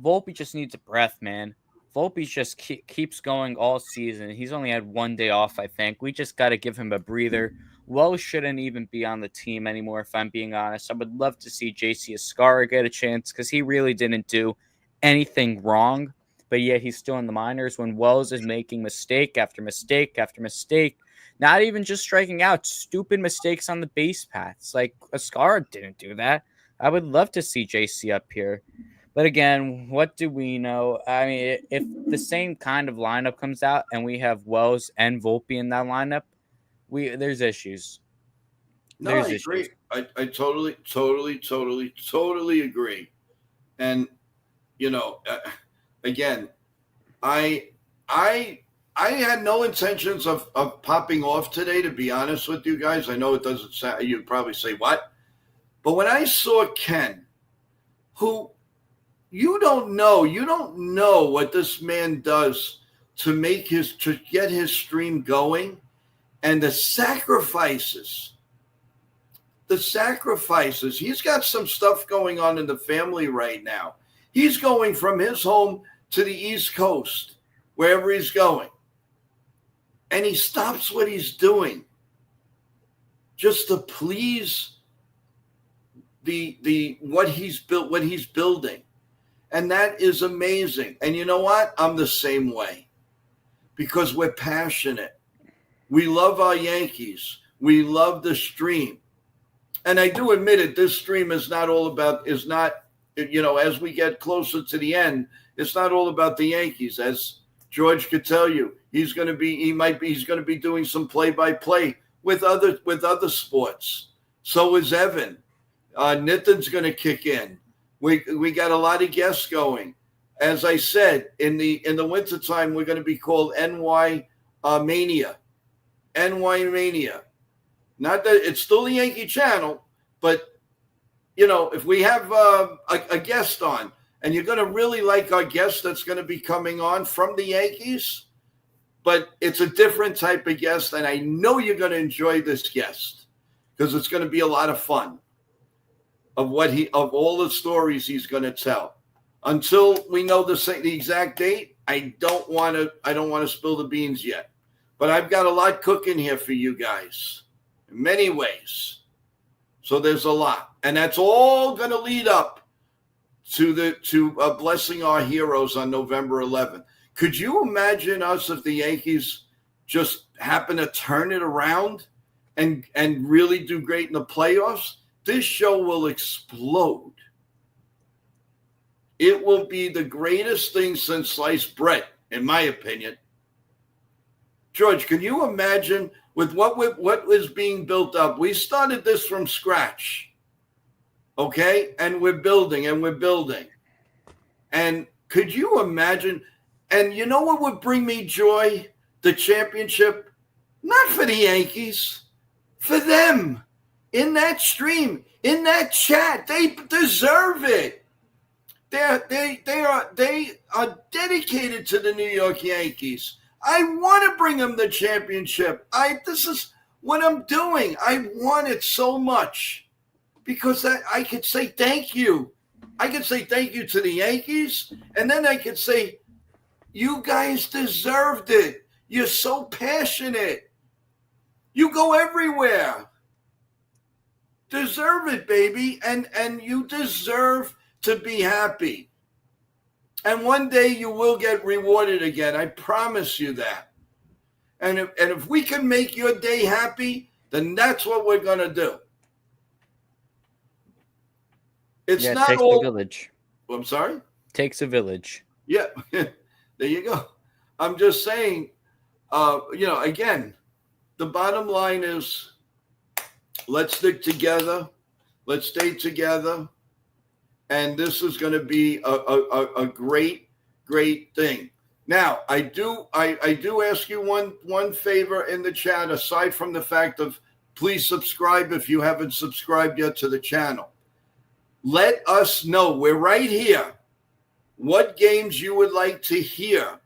Volpe just needs a breath, man. Volpe just keeps going all season. He's only had one day off, I think. We just got to give him a breather. Wells shouldn't even be on the team anymore, if I'm being honest. I would love to see JC Escarra get a chance because he really didn't do anything wrong. but yet he's still in the minors when Wells is making mistake after mistake after mistake. Not even just striking out, stupid mistakes on the base paths. Like Ascara didn't do that. I would love to see JC up here. But again, what do we know? I mean, if the same kind of lineup comes out and we have Wells and Volpe in that lineup, there's issues. No, I agree. I totally agree. And again, I had no intentions of popping off today, to be honest with you guys. I know it doesn't sound, you'd probably say what, but when I saw Ken, who you don't know what this man does to get his stream going, and the sacrifices. He's got some stuff going on in the family right now. He's going from his home to the East Coast, wherever he's going. And he stops what he's doing just to please what he's building. And that is amazing. And you know what? I'm the same way, because we're passionate. We love our Yankees. We love the stream. And I do admit it, this stream is not, as we get closer to the end, it's not all about the Yankees. As George could tell you, he's going to be doing some play-by-play with other sports. So is Evan. Nitin's going to kick in. We got a lot of guests going. As I said, in the wintertime, we're going to be called NY Mania. NY Mania. Not that it's still the Yankee channel, but, if we have a guest on, and you're going to really like our guest that's going to be coming on from the Yankees, but it's a different type of guest, and I know you're going to enjoy this guest because it's going to be a lot of fun of all the stories he's going to tell. Until we know the exact date, I don't want to spill the beans yet. But I've got a lot cooking here for you guys in many ways. So there's a lot. And that's all going to lead up to blessing our heroes on November 11th. Could you imagine us if the Yankees just happen to turn it around and really do great in the playoffs? This show will explode. It will be the greatest thing since sliced bread, in my opinion. George, can you imagine with what was being built up? We started this from scratch, okay? And we're building. And could you imagine? And you know what would bring me joy? The championship, not for the Yankees, for them. In that stream, in that chat, they deserve it. They are dedicated to the New York Yankees. I want to bring them the championship. This is what I'm doing. I want it so much because I could say thank you. I could say thank you to the Yankees, and then I could say, you guys deserved it. You're so passionate. You go everywhere. Deserve it, baby, and you deserve to be happy. And one day you will get rewarded again. I promise you that. And if we can make your day happy, then that's what we're going to do. It's not takes all a village. I'm sorry? Takes a village. Yeah. There you go. I'm just saying, again, the bottom line is let's stick together. Let's stay together. And this is going to be a great, great thing. Now, I do ask you one favor in the chat, aside from the fact of please subscribe if you haven't subscribed yet to the channel. Let us know. We're right here. What games you would like to hear.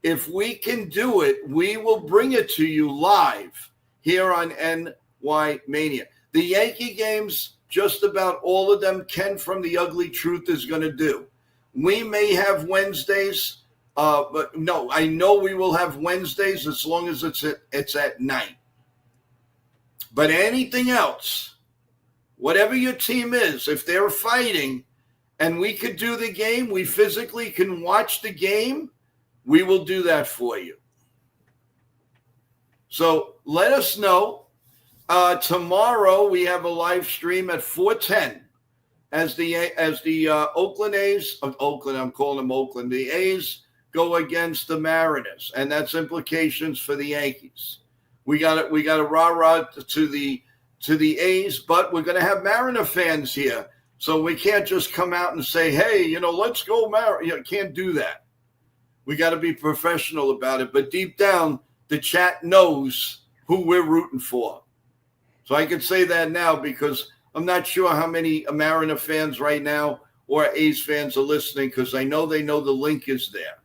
If we can do it, we will bring it to you live here on NY Mania. The Yankee games, just about all of them, Ken from The Ugly Truth is going to do. We may have Wednesdays, but no, I know we will have Wednesdays as long as it's at night. But anything else, whatever your team is, if they're fighting and we could do the game, we physically can watch the game, we will do that for you. So let us know. Tomorrow we have a live stream at 4:10 as the Oakland A's of Oakland. I'm calling them Oakland. The A's go against the Mariners, and that's implications for the Yankees. We got a rah-rah to the A's, but we're going to have Mariner fans here, so we can't just come out and say, "Hey, let's go Mariner." You can't do that. We got to be professional about it. But deep down, the chat knows who we're rooting for. So I can say that now because I'm not sure how many Mariner fans right now or A's fans are listening, because I know they know the link is there.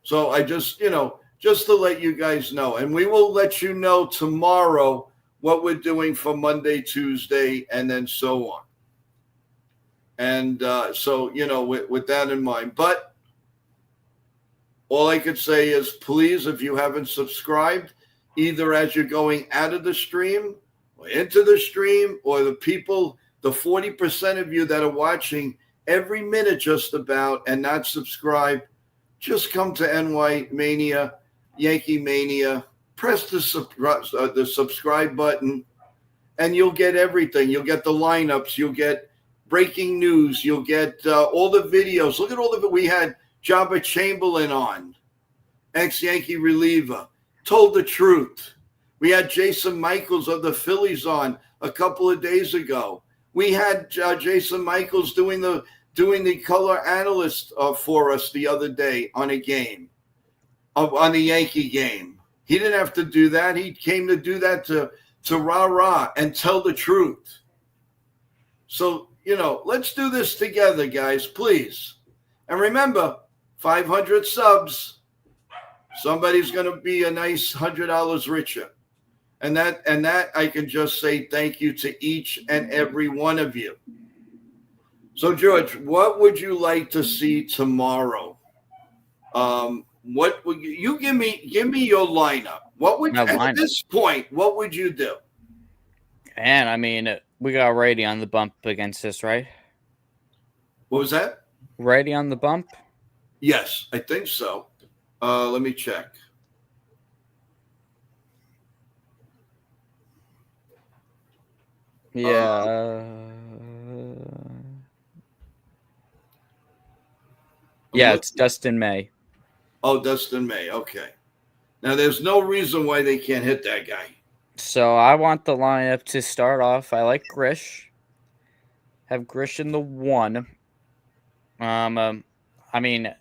So I just to let you guys know. And we will let you know tomorrow what we're doing for Monday, Tuesday, and then so on. And so, with that in mind. But all I could say is, please, if you haven't subscribed, either as you're going out of the stream or into the stream, or the 40% of you that are watching every minute just about and not subscribe, just come to NY Mania, Yankee Mania, press the subscribe button, and you'll get everything. You'll get the lineups. You'll get breaking news. You'll get all the videos. Look at all of it. We had Jabba Chamberlain on, ex-Yankee reliever, told the truth. We had Jason Michaels of the Phillies on a couple of days ago. We had Jason Michaels doing the color analyst for us the other day on a game, on the Yankee game. He didn't have to do that. He came to do that to rah-rah and tell the truth. So, let's do this together, guys, please. And remember, 500 subs, somebody's going to be a nice $100 richer. And that I can just say thank you to each and every one of you. So, George, what would you like to see tomorrow? What would you give me your lineup? What would at this point, what would you do? And I mean, we got Righty on the bump against us, right? What was that? Righty on the bump? Yes, I think so. Let me check. Yeah. It's Dustin May. Oh, Dustin May. Okay. Now, there's no reason why they can't hit that guy. So I want the lineup to start off. I like Grish. Have Grish in the 1. I mean,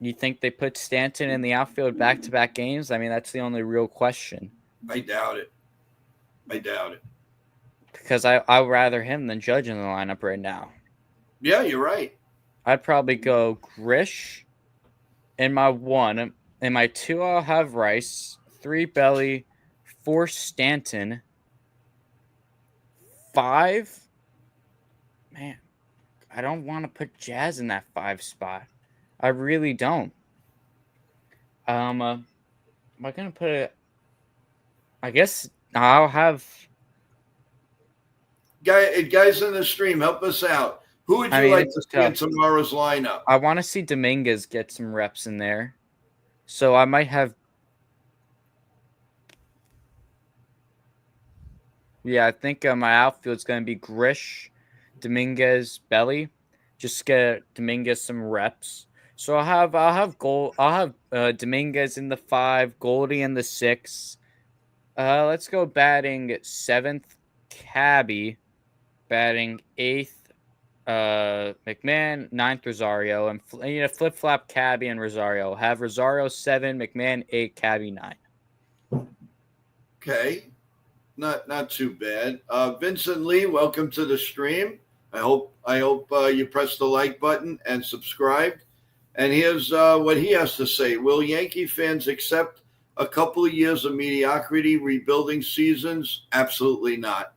you think they put Stanton in the outfield back-to-back games? I mean, that's the only real question. I doubt it. Because I would rather him than Judge in the lineup right now. Yeah, you're right. I'd probably go Grish in my 1. In my 2, I'll have Rice. 3, Belly. 4, Stanton. 5, man, I don't want to put Jazz in that 5 spot. I really don't. Am I gonna put it? I guess I'll have guys in the stream. Help us out. Who would you like to see in tomorrow's lineup? I want to see Dominguez get some reps in there, so I might have. Yeah, I think my outfield's going to be Grish, Dominguez, Belly. Just get Dominguez some reps. So I'll have Dominguez in the 5, Goldie in the 6. Let's go batting 7th, Cabby. Batting 8th, McMahon. 9th, Rosario. And flip flop Cabby and Rosario. Have Rosario 7, McMahon 8, Cabby 9. Okay. Not too bad. Vincent Lee, welcome to the stream. I hope you press the like button and subscribed. And here's what he has to say. Will Yankee fans accept a couple of years of mediocrity, rebuilding seasons? Absolutely not.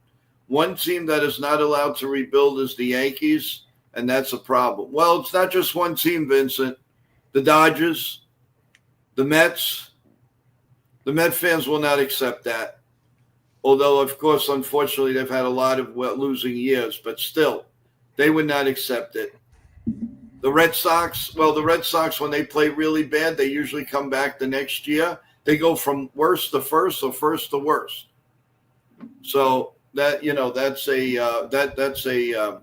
One team that is not allowed to rebuild is the Yankees, and that's a problem. Well, it's not just one team, Vincent. The Dodgers, the Mets. The Met fans will not accept that. Although, of course, unfortunately, they've had a lot of losing years, but still, They would not accept it. The Red Sox, when they play really bad, they usually come back the next year. They go from worst to first or first to worst. So that, that's a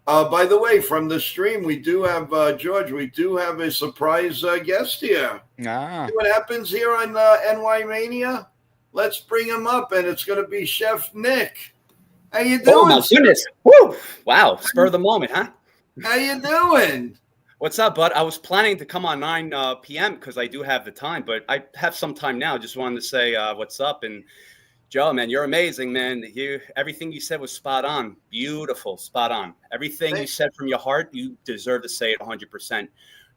by the way, from the stream, we do have, George, we do have a surprise guest here. Ah. See what happens here on NY Mania? Let's bring him up, and it's going to be Chef Nick. How you doing? Oh, my goodness. Woo! Wow. Spur of the moment, huh? How you doing? What's up, bud? I was planning to come on 9 p.m. because I do have the time, but I have some time now. Just wanted to say what's up. And Joe, man, you're amazing, man. Everything you said was spot on. Beautiful, spot on. Everything you said from your heart, you deserve to say it 100%,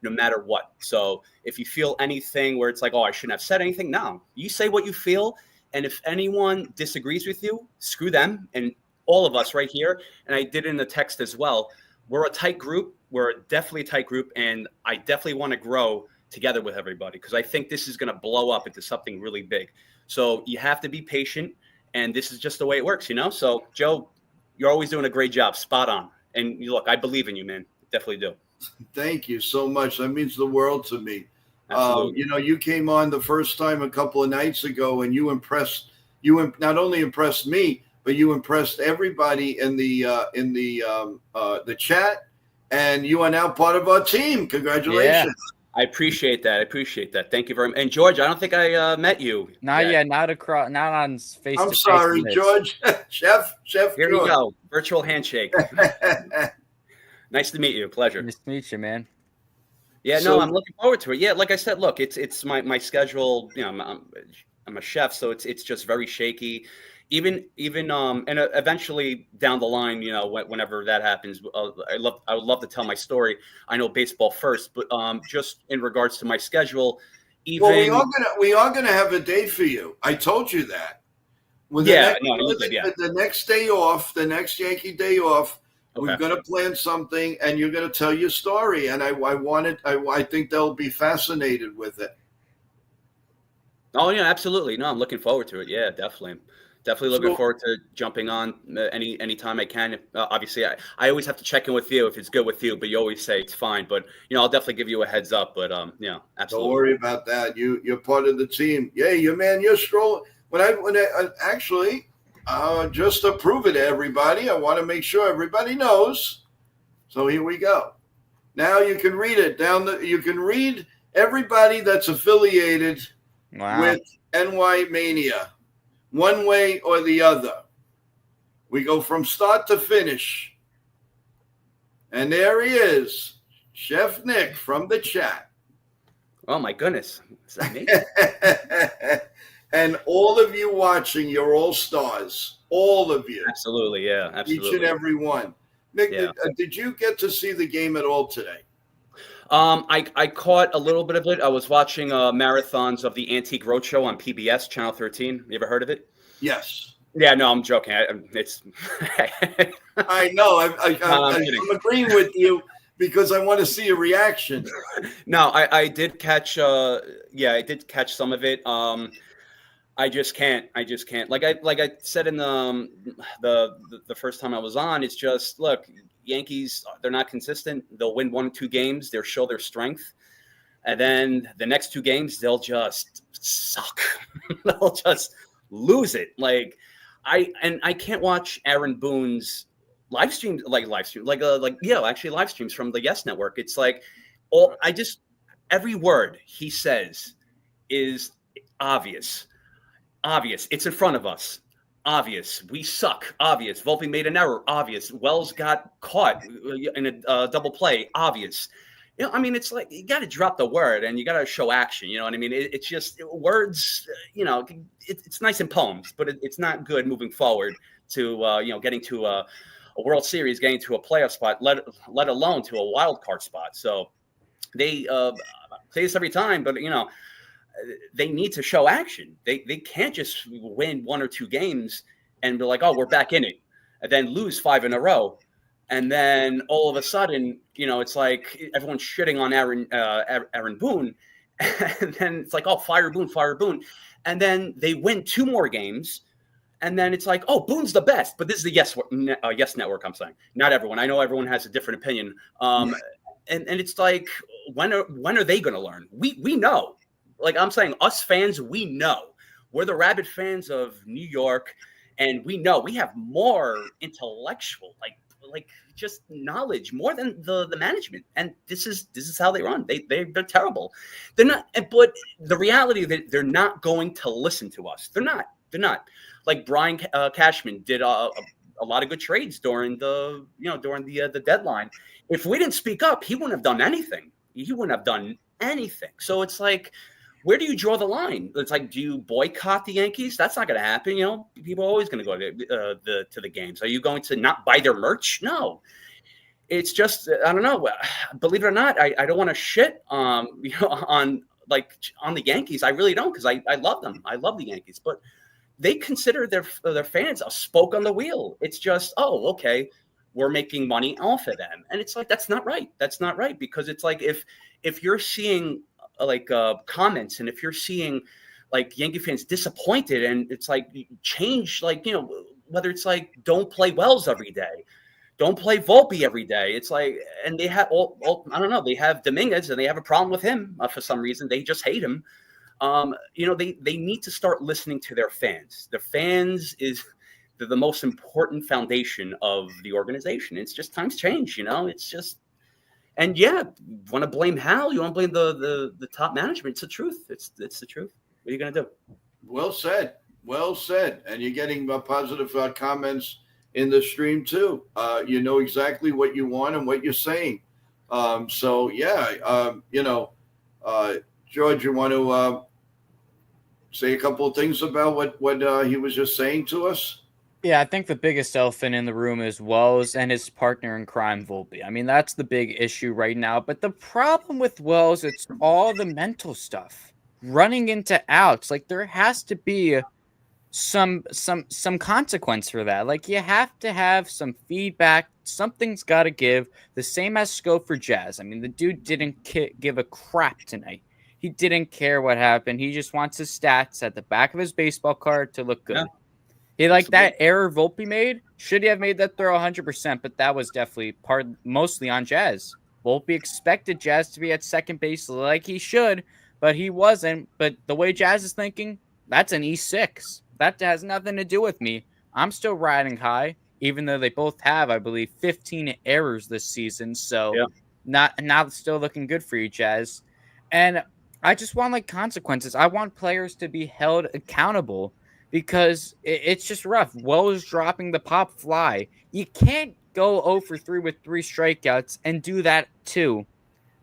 no matter what. So if you feel anything where it's like, oh, I shouldn't have said anything, no. You say what you feel, and if anyone disagrees with you, screw them. And all of us right here, and I did it in the text as well, we're a tight group. We're definitely a tight group, and I definitely want to grow together with everybody because I think this is going to blow up into something really big. So you have to be patient, and this is just the way it works, So, Joe, you're always doing a great job. Spot on. And look, I believe in you, man. Definitely do. Thank you so much. That means the world to me. Absolutely. You came on the first time a couple of nights ago, and you not only impressed me, but you impressed everybody in the chat, and you are now part of our team. Congratulations. Yeah. I appreciate that. Thank you very much. And George, I don't think I met you. Not yet. Not on face. I'm sorry, George. Chef. Here George. we go. Virtual handshake. Nice to meet you. Pleasure. Nice to meet you, man. Yeah, no, I'm looking forward to it. Yeah, like I said, look, it's my schedule. I'm a chef, so it's just very shaky. Even and eventually down the line, whenever that happens, I would love to tell my story. I know baseball first, but just in regards to my schedule, we are gonna have a day for you. I told you that. The next day off, the next Yankee day off, okay. We're gonna plan something, and you're gonna tell your story. And I think they'll be fascinated with it. Oh yeah, absolutely. No, I'm looking forward to it. Yeah, definitely. Definitely looking forward to jumping on any time I can. Obviously, I always have to check in with you if it's good with you, but you always say it's fine. But I'll definitely give you a heads up. But absolutely. Don't worry about that. You're part of the team. Yeah, you're strolling. When I actually just to prove it to everybody, I want to make sure everybody knows. So here we go. Now you can read it you can read everybody that's affiliated with NY Mania. One way or the other. We go from start to finish. And there he is, Chef Nick from the chat. Oh, my goodness. Is that me? And all of you watching, you're all stars. All of you. Absolutely, yeah. Absolutely. Each and every one. Nick, did you get to see the game at all today? I caught a little bit of it. I was watching marathons of the Antique Roadshow on PBS, Channel 13. You ever heard of it? Yes. Yeah, no, I'm joking. It's. I know. I'm agreeing with you because I want to see a reaction. No, I did catch. I did catch some of it. I just can't. Like I said in the first time I was on, it's just look. Yankees, they're not consistent. They'll win 1 or 2 games. They'll show their strength. And then the next 2 games, they'll just suck. They'll just lose it. I can't watch Aaron Boone's live streams from the Yes Network. It's like every word he says is obvious. It's in front of us. Obvious. We suck. Obvious. Volpe made an error. Obvious. Wells got caught in a double play. Obvious. It's like you got to drop the word and you got to show action. You know what I mean? It's just words. It's nice in poems, but it's not good moving forward to getting to a World Series, getting to a playoff spot, let alone to a wild card spot. So they say this every time, but they need to show action. They can't just win 1 or 2 games and be like, oh, we're back in it, and then lose 5 in a row. And then all of a sudden, it's like everyone's shitting on Aaron Boone. And then it's like, oh, fire Boone. And then they win 2 more games. And then it's like, oh, Boone's the best. But this is the Yes Network, I'm saying. Not everyone. I know everyone has a different opinion. And it's like, when are they going to learn? We know. Like I'm saying, us fans, we know. We're the rabid fans of New York. And we know we have more intellectual, like just knowledge, more than the management. And this is how they run. They're terrible. They're not. But the reality that they're not going to listen to us. They're not. Like Brian Cashman did a lot of good trades during the deadline. If we didn't speak up, he wouldn't have done anything. So it's like, where do you draw the line? It's like, do you boycott the Yankees? That's not going to happen. People are always going to go to the games. Are you going to not buy their merch? No. It's just, I don't know. Believe it or not, I don't want to shit on the Yankees. I really don't, because I love them. I love the Yankees, but they consider their fans a spoke on the wheel. It's just, oh, okay, we're making money off of them, and it's like, that's not right. That's not right, because it's like, if you're seeing comments, and if you're seeing like Yankee fans disappointed, and it's like, change, whether it's like, don't play Wells every day, don't play Volpe every day. It's like, and they have I don't know, they have Dominguez and they have a problem with him for some reason. They just hate him. They need to start listening to their fans. The fans they're the most important foundation of the organization. It's just, times change, it's just, and yeah, want to blame Hal, you want to blame the top management. It's the truth. It's the truth. What are you going to do? Well said. And you're getting positive comments in the stream too. You know exactly what you want and what you're saying. George, you want to say a couple of things about what he was just saying to us? Yeah, I think the biggest elephant in the room is Wells and his partner in crime, Volpe. I mean, that's the big issue right now. But the problem with Wells, it's all the mental stuff. Running into outs. Like, there has to be some consequence for that. Like, you have to have some feedback. Something's got to give. The same as go for Jazz. I mean, the dude didn't give a crap tonight. He didn't care what happened. He just wants his stats at the back of his baseball card to look good. Yeah. He that error Volpe made. Should he have made that throw 100%? But that was definitely mostly on Jazz. Volpe expected Jazz to be at second base like he should, but he wasn't. But the way Jazz is thinking, that's an E6. That has nothing to do with me. I'm still riding high, even though they both have, I believe, 15 errors this season. So not still looking good for you, Jazz. And I just want consequences. I want players to be held accountable, because it's just rough. Wells dropping the pop fly. You can't go 0 for 3 with 3 strikeouts and do that too.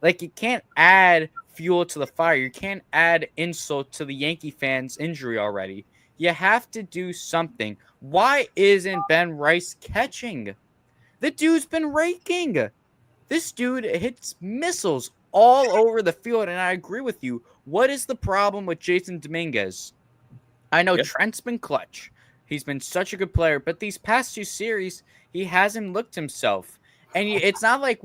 You can't add fuel to the fire. You can't add insult to the Yankee fans' injury already. You have to do something. Why isn't Ben Rice catching? The dude's been raking. This dude hits missiles all over the field, and I agree with you. What is the problem with Jason Dominguez? I know Trent's been clutch. He's been such a good player, but these past 2 series, he hasn't looked himself. And it's not like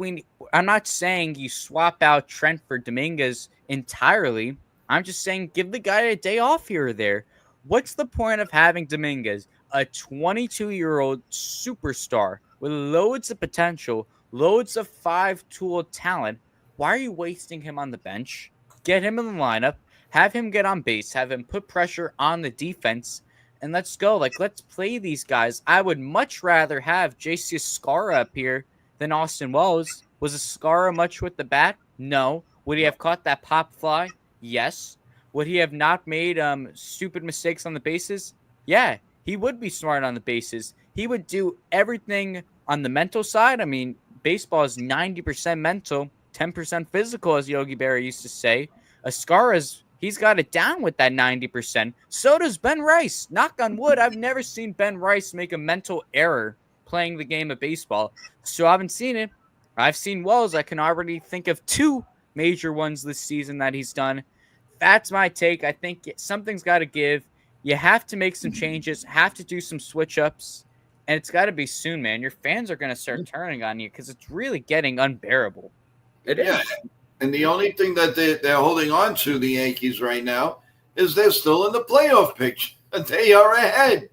I'm not saying you swap out Trent for Dominguez entirely. I'm just saying give the guy a day off here or there. What's the point of having Dominguez, a 22-year-old superstar with loads of potential, loads of 5-tool talent? Why are you wasting him on the bench? Get him in the lineup. Have him get on base. Have him put pressure on the defense. And let's go. Let's play these guys. I would much rather have JC Escarra up here than Austin Wells. Was Escarra much with the bat? No. Would he have caught that pop fly? Yes. Would he have not made stupid mistakes on the bases? Yeah. He would be smart on the bases. He would do everything on the mental side. I mean, baseball is 90% mental, 10% physical, as Yogi Berra used to say. Escarra's he's got it down with that 90%. So does Ben Rice. Knock on wood, I've never seen Ben Rice make a mental error playing the game of baseball. So I haven't seen it. I've seen Wells. I can already think of 2 major ones this season that he's done. That's my take. I think something's got to give. You have to make some changes, have to do some switch-ups, and it's got to be soon, man. Your fans are going to start turning on you because it's really getting unbearable. It is. And the only thing that they're holding on to, the Yankees right now, is they're still in the playoff picture. They are ahead.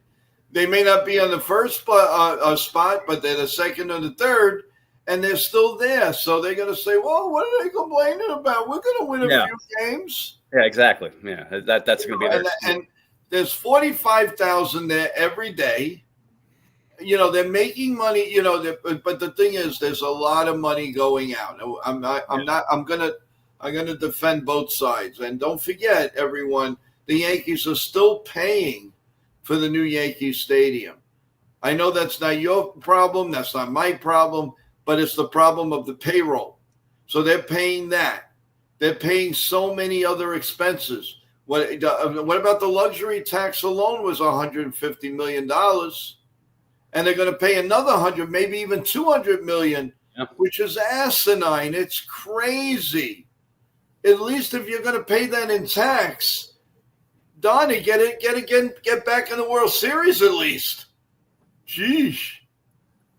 They may not be on the first spot, but they're the second or the third, and they're still there. So they're going to say, well, what are they complaining about? We're going to win a few games. Yeah, exactly. Yeah, that's going to be there. And there's 45,000 there every day. They're making money, but the thing is, there's a lot of money going out. I'm going to defend both sides. And don't forget, everyone, the Yankees are still paying for the new Yankee Stadium. I know that's not your problem. That's not my problem, but it's the problem of the payroll. So they're paying that. They're paying so many other expenses. What about the luxury tax alone was $150 million? And they're going to pay another 100, maybe even 200 million, which is asinine. It's crazy. At least if you're going to pay that in tax, Donnie, get back in the World Series at least. Jeez.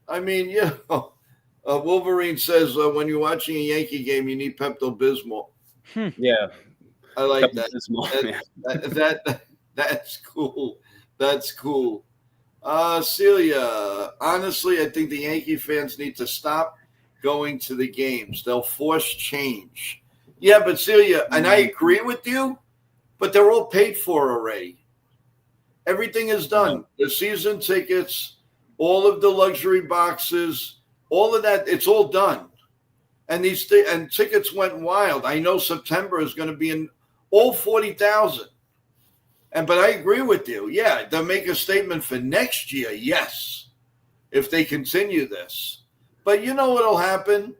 I mean, Wolverine says when you're watching a Yankee game, you need Pepto-Bismol. Yeah. I like that. That's cool. That's cool. Celia, honestly, I think the Yankee fans need to stop going to the games. They'll force change. Yeah, but Celia, and I agree with you, but they're all paid for already. Everything is done. The season tickets, all of the luxury boxes, all of that, it's all done. And and tickets went wild. I know September is going to be in all 40,000. But I agree with you. Yeah, they'll make a statement for next year. Yes, if they continue this. But you know what'll happen?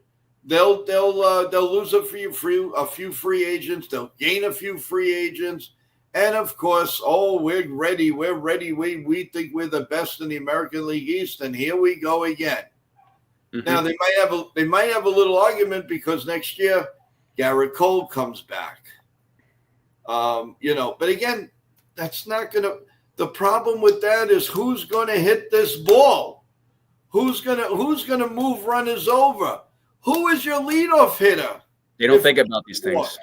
They'll lose a few free agents. They'll gain a few free agents, and of course, we're ready. We're ready. We think we're the best in the American League East, and here we go again. Mm-hmm. Now they might have a little argument because next year Garrett Cole comes back. But again, that's not going to – the problem with that is who's going to hit this ball? Who's going to move runners over? Who is your leadoff hitter? They don't think about these things.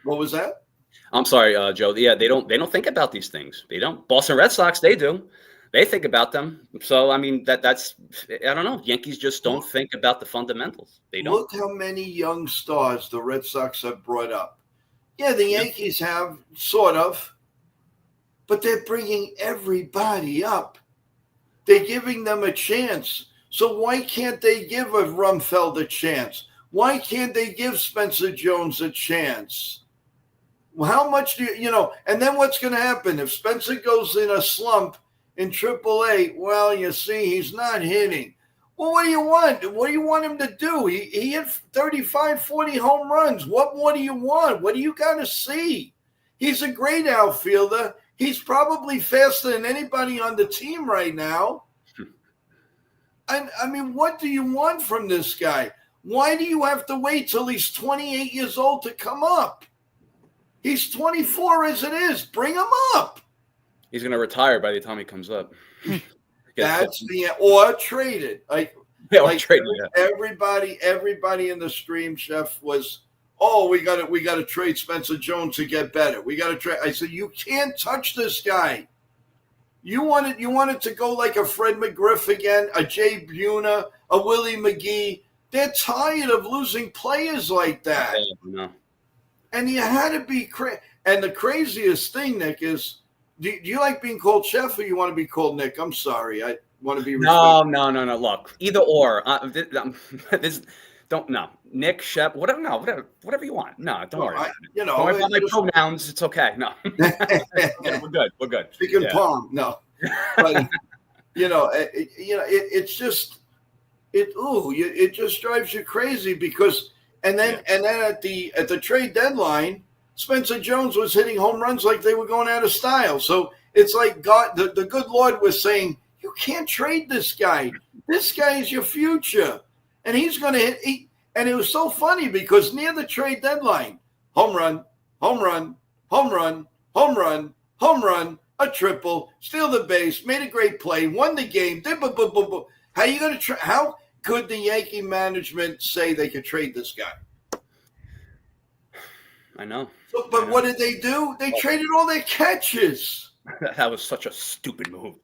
What was that? I'm sorry, Joe. Yeah, they don't think about these things. They don't. Boston Red Sox, they do. They think about them. So, I mean, that's – I don't know. Yankees just don't think about the fundamentals. They don't. Look how many young stars the Red Sox have brought up. Yeah, the Yankees have, sort of. But they're bringing everybody up. They're giving them a chance. So why can't they give a Rumfeld a chance? Why can't they give Spencer Jones a chance? How much do you and then what's going to happen? If Spencer goes in a slump in AAA, well, you see, he's not hitting. Well, what do you want? What do you want him to do? He hit 35, 40 home runs. What more do you want? What do you got to see? He's a great outfielder. He's probably faster than anybody on the team right now. And I mean, what do you want from this guy? Why do you have to wait till he's 28 years old to come up? He's 24 as it is. Bring him up. He's going to retire by the time he comes up. Or traded. Traded. Yeah. Everybody in the stream, Chef, was, we got to trade Spencer Jones to get better. We got to trade. I said, you can't touch this guy. You wanted to go like a Fred McGriff again, a Jay Buhner, a Willie McGee. They're tired of losing players like that. No. And you had to be crazy. And the craziest thing, Nick, is do you like being called Chef or you want to be called Nick? I'm sorry. I want to be No. Look, either or. Nick, Shep, whatever you want. No, don't worry. Don't worry about my pronouns. It's okay. No, we're good. Speaking palm, no. But it's just it just drives you crazy because and then at the trade deadline, Spencer Jones was hitting home runs like they were going out of style. So it's like God, the good Lord was saying, you can't trade this guy. This guy is your future, and he's going to hit. And it was so funny because near the trade deadline, home run, home run, home run, home run, home run, a triple, steal the base, made a great play, won the game. How you going to how could the Yankee management say they could trade this guy? I know. But what did they do? They traded all their catches. That was such a stupid move.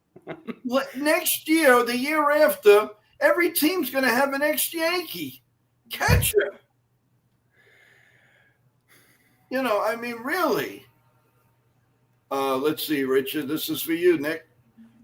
Next year or the year after, every team's going to have an ex-Yankee catcher. You know, I mean, really. Let's see, Richard. This is for you, Nick.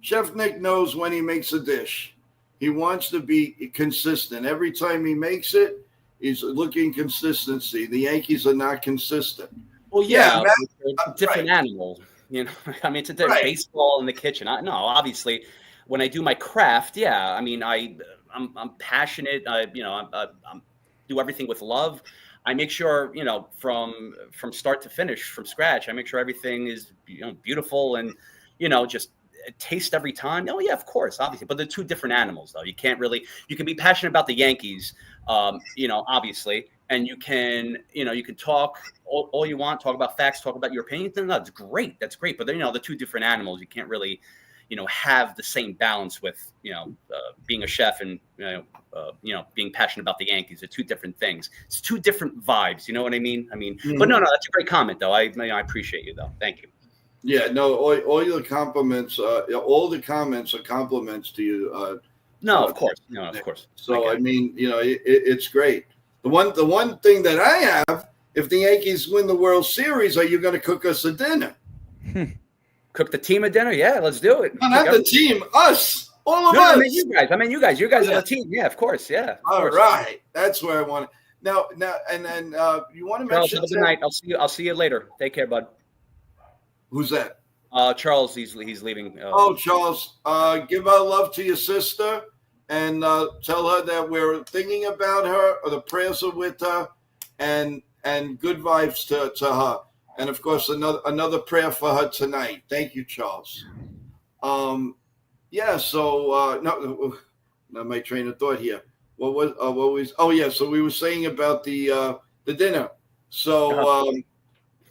Chef Nick knows when he makes a dish. He wants to be consistent. Every time he makes it, he's looking consistency. The Yankees are not consistent. Well, yeah, it's a different animal. You know, I mean, it's a different baseball in the kitchen. No, obviously, when I do my craft, yeah, I mean, I'm passionate. I do everything with love. I make sure, you know, from start to finish, from scratch, I make sure everything is, you know, beautiful and, you know, just taste every time. Oh yeah, of course, obviously, but they're two different animals, though. You can be passionate about the Yankees, you know, obviously, and you can talk all you want, talk about facts, talk about your opinion. No, that's great. But you know, the two different animals. You can't really, you know, have the same balance with, you know, being a chef and, being passionate about the Yankees. They're two different things. It's two different vibes. You know what I mean? But no, that's a great comment, though. I appreciate you, though. Thank you. Yeah, no, all your compliments, all the comments are compliments to you. No, of course. No, of course. So, I mean, you know, it's great. The one thing that I have, if the Yankees win the World Series, are you going to cook us a dinner? Cook the team a dinner? Yeah, let's do it. No, not the team, us. All of us. I mean, you guys. You guys are the team. Yeah, of course. Yeah. All right. That's where I want it. Now, and then you want to mention. Charles, have a good night. I'll see you later. Take care, bud. Who's that? Charles. He's leaving. Charles. Give our love to your sister, and tell her that we're thinking about her, or the prayers are with her, and good vibes to her. And of course, another prayer for her tonight. Thank you, Charles. Yeah. So no, my train of thought here. What was? Oh yeah. So we were saying about the dinner. So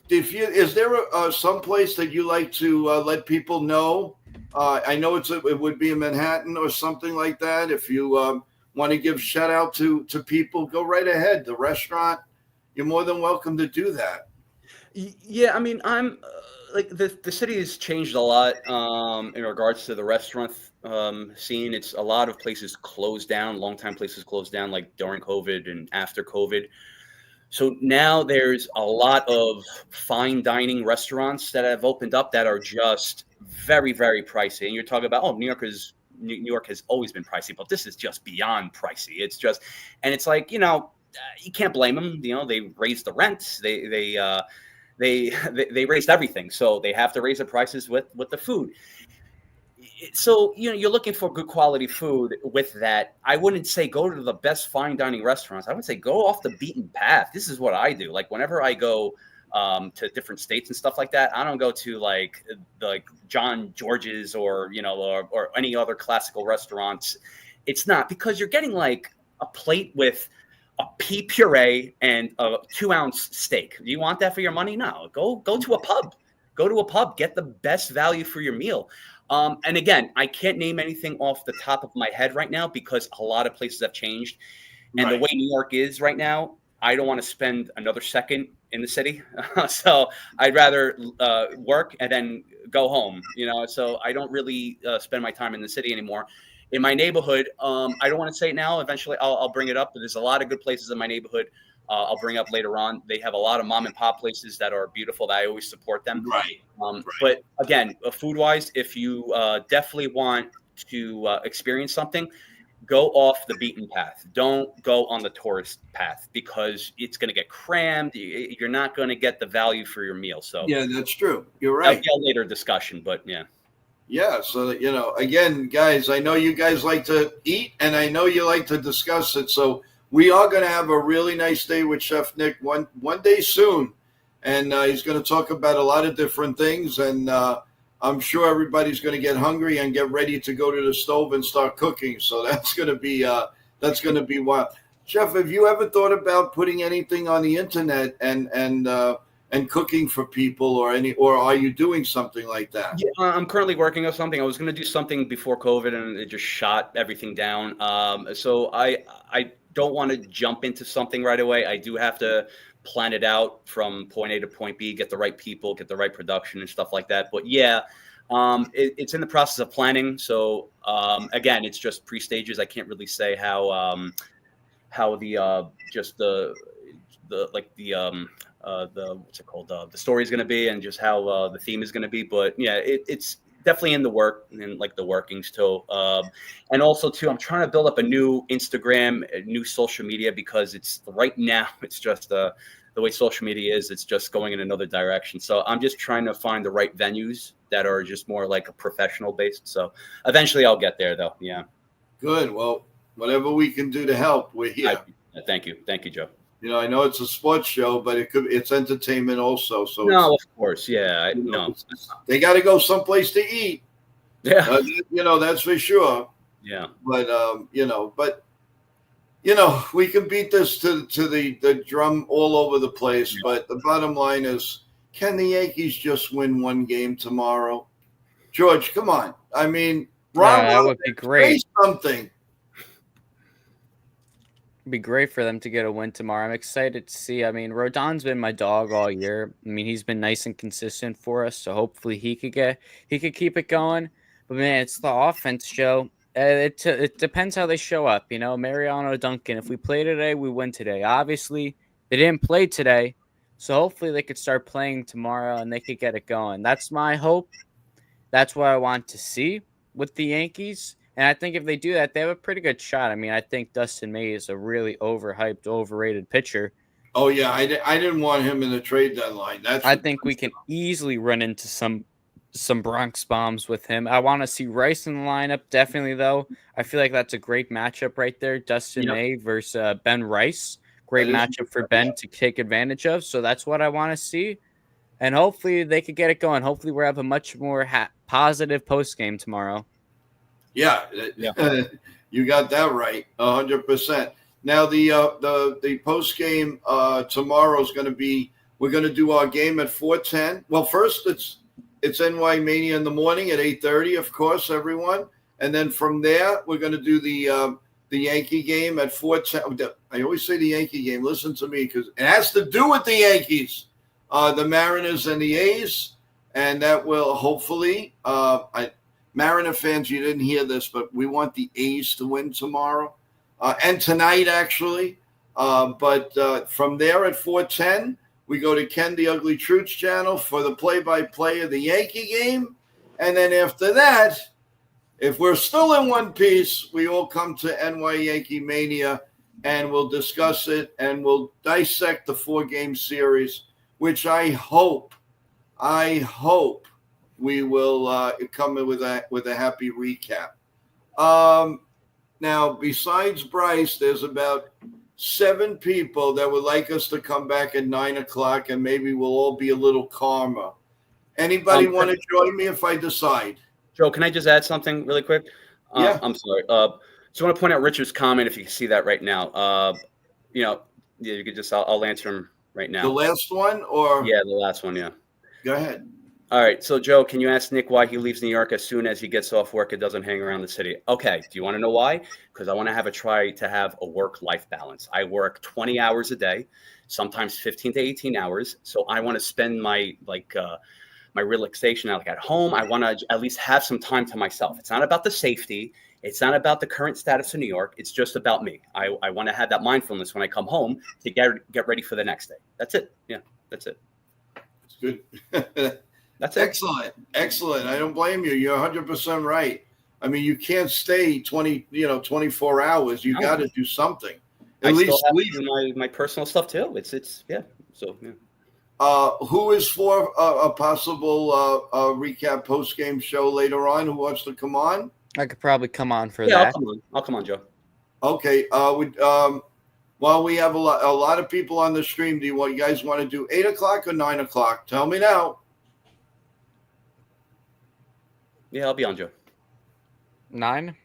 is there some place that you like to let people know? I know it would be in Manhattan or something like that. If you want to give shout out to people, go right ahead. The restaurant, you're more than welcome to do that. Yeah, I mean, I'm like the city has changed a lot in regards to the restaurant scene. It's a lot of places closed down, longtime places closed down, like during COVID and after COVID. So now there's a lot of fine dining restaurants that have opened up that are just very, very pricey. And you're talking about, New York has always been pricey, but this is just beyond pricey. It's just, and it's like, you know, you can't blame them. You know, they raised the rent. They raised everything, so they have to raise the prices with the food. So, you know, you're looking for good quality food. With that, I wouldn't say go to the best fine dining restaurants. I would say go off the beaten path. This is what I do. Like whenever I go to different states and stuff like that, I don't go to like John George's or, you know, or any other classical restaurants. It's not, because you're getting like a plate with a pea puree and a 2-ounce steak. Do you want that for your money? No. Go to a pub. Go to a pub. Get the best value for your meal. And again, I can't name anything off the top of my head right now because a lot of places have changed. And the way New York is right now, I don't want to spend another second in the city. So I'd rather work and then go home, you know. So I don't really spend my time in the city anymore. In my neighborhood, I don't want to say it now. Eventually, I'll bring it up. But there's a lot of good places in my neighborhood. I'll bring up later on. They have a lot of mom and pop places that are beautiful. That I always support them. Right. But again, food wise, if you definitely want to experience something, go off the beaten path. Don't go on the tourist path because it's going to get crammed. You're not going to get the value for your meal. So yeah, that's true. You're right. That'll be a later discussion, but yeah. Yeah, so, you know, again, guys, I know you guys like to eat, and I know you like to discuss it. So we are going to have a really nice day with Chef Nick one day soon, and he's going to talk about a lot of different things. And I'm sure everybody's going to get hungry and get ready to go to the stove and start cooking. So that's going to be wild. Chef, have you ever thought about putting anything on the internet and cooking for people or are you doing something like that? Yeah, I'm currently working on something. I was going to do something before COVID and it just shot everything down. So I don't want to jump into something right away. I do have to plan it out from point A to point B, get the right people, get the right production and stuff like that. But yeah, It's in the process of planning. So again, it's just pre-stages. I can't really say how the just the like the what's it called the story is going to be and just how the theme is going to be. But yeah, it's definitely in the work and like the workings too. And also too, I'm trying to build up a new Instagram, a new social media because it's right now it's just the way social media is. It's just going in another direction. So I'm just trying to find the right venues that are just more like a professional based. So eventually I'll get there though. Yeah. Good. Well, whatever we can do to help, we're here. Thank you, Joe. You know, I know it's a sports show, but it's entertainment also. So no, of course, yeah, no, they got to go someplace to eat. Yeah, you know, that's for sure. Yeah, but we can beat this to the drum all over the place. Yeah. But the bottom line is, can the Yankees just win one game tomorrow? George, come on. I mean, that would be great. Something. It'd be great for them to get a win tomorrow. I'm excited to see. I mean, Rodon's been my dog all year. I mean, he's been nice and consistent for us, so hopefully he could keep it going. But man, it's the offense, Joe. It depends how they show up. You know, Mariano, Duncan. If we play today, we win today. Obviously, they didn't play today, so hopefully they could start playing tomorrow and they could get it going. That's my hope. That's what I want to see with the Yankees. And I think if they do that, they have a pretty good shot. I mean, I think Dustin May is a really overhyped, overrated pitcher. Oh, yeah. I didn't want him in the trade deadline. I think we can easily run into some Bronx bombs with him. I want to see Rice in the lineup, definitely, though. I feel like that's a great matchup right there. Dustin May versus Ben Rice. Great matchup for Ben to take advantage of. So that's what I want to see. And hopefully they could get it going. Hopefully we'll have a much more positive postgame tomorrow. Yeah, you got that right, 100%. Now the post game tomorrow is going to be. We're going to do our game at 4:10. Well, first it's NY Mania in the morning at 8:30, of course, everyone, and then from there we're going to do the Yankee game at 4:10. I always say the Yankee game. Listen to me because it has to do with the Yankees, the Mariners and the A's, and that will hopefully Mariner fans, you didn't hear this, but we want the A's to win tomorrow and tonight, actually. But from there at 4:10, we go to Ken the Ugly Truth's channel for the play-by-play of the Yankee game. And then after that, if we're still in one piece, we all come to NY Yankee Mania, and we'll discuss it, and we'll dissect the 4-game series, which I hope we will come in with a happy recap. Now, besides Bryce, there's about 7 people that would like us to come back at 9 o'clock, and maybe we'll all be a little calmer. Anybody want to join me if I decide? Joe, can I just add something really quick? Yeah. I'm sorry. So I want to point out Richard's comment, if you can see that right now. You could just, I'll answer him right now. The last one, or? Yeah, the last one, yeah. Go ahead. All right. So, Joe, can you ask Nick why he leaves New York as soon as he gets off work and doesn't hang around the city? Okay. Do you want to know why? Because I want to try to have a work-life balance. I work 20 hours a day, sometimes 15 to 18 hours. So I want to spend my relaxation at home. I want to at least have some time to myself. It's not about the safety. It's not about the current status of New York. It's just about me. I want to have that mindfulness when I come home to get ready for the next day. That's it. Yeah, that's it. That's good. That's excellent. Excellent. I don't blame you. You're 100% right. I mean, you can't stay 24 hours. You got to do something. At least leave my personal stuff too. It's yeah. So yeah. Who is for a possible recap post game show later on? Who wants to come on? I could probably come on for that. I'll come on, Joe. Okay. While we have a lot of people on the stream, do you guys want to do 8 o'clock or 9 o'clock? Tell me now. Yeah, I'll be on, Joe. 9.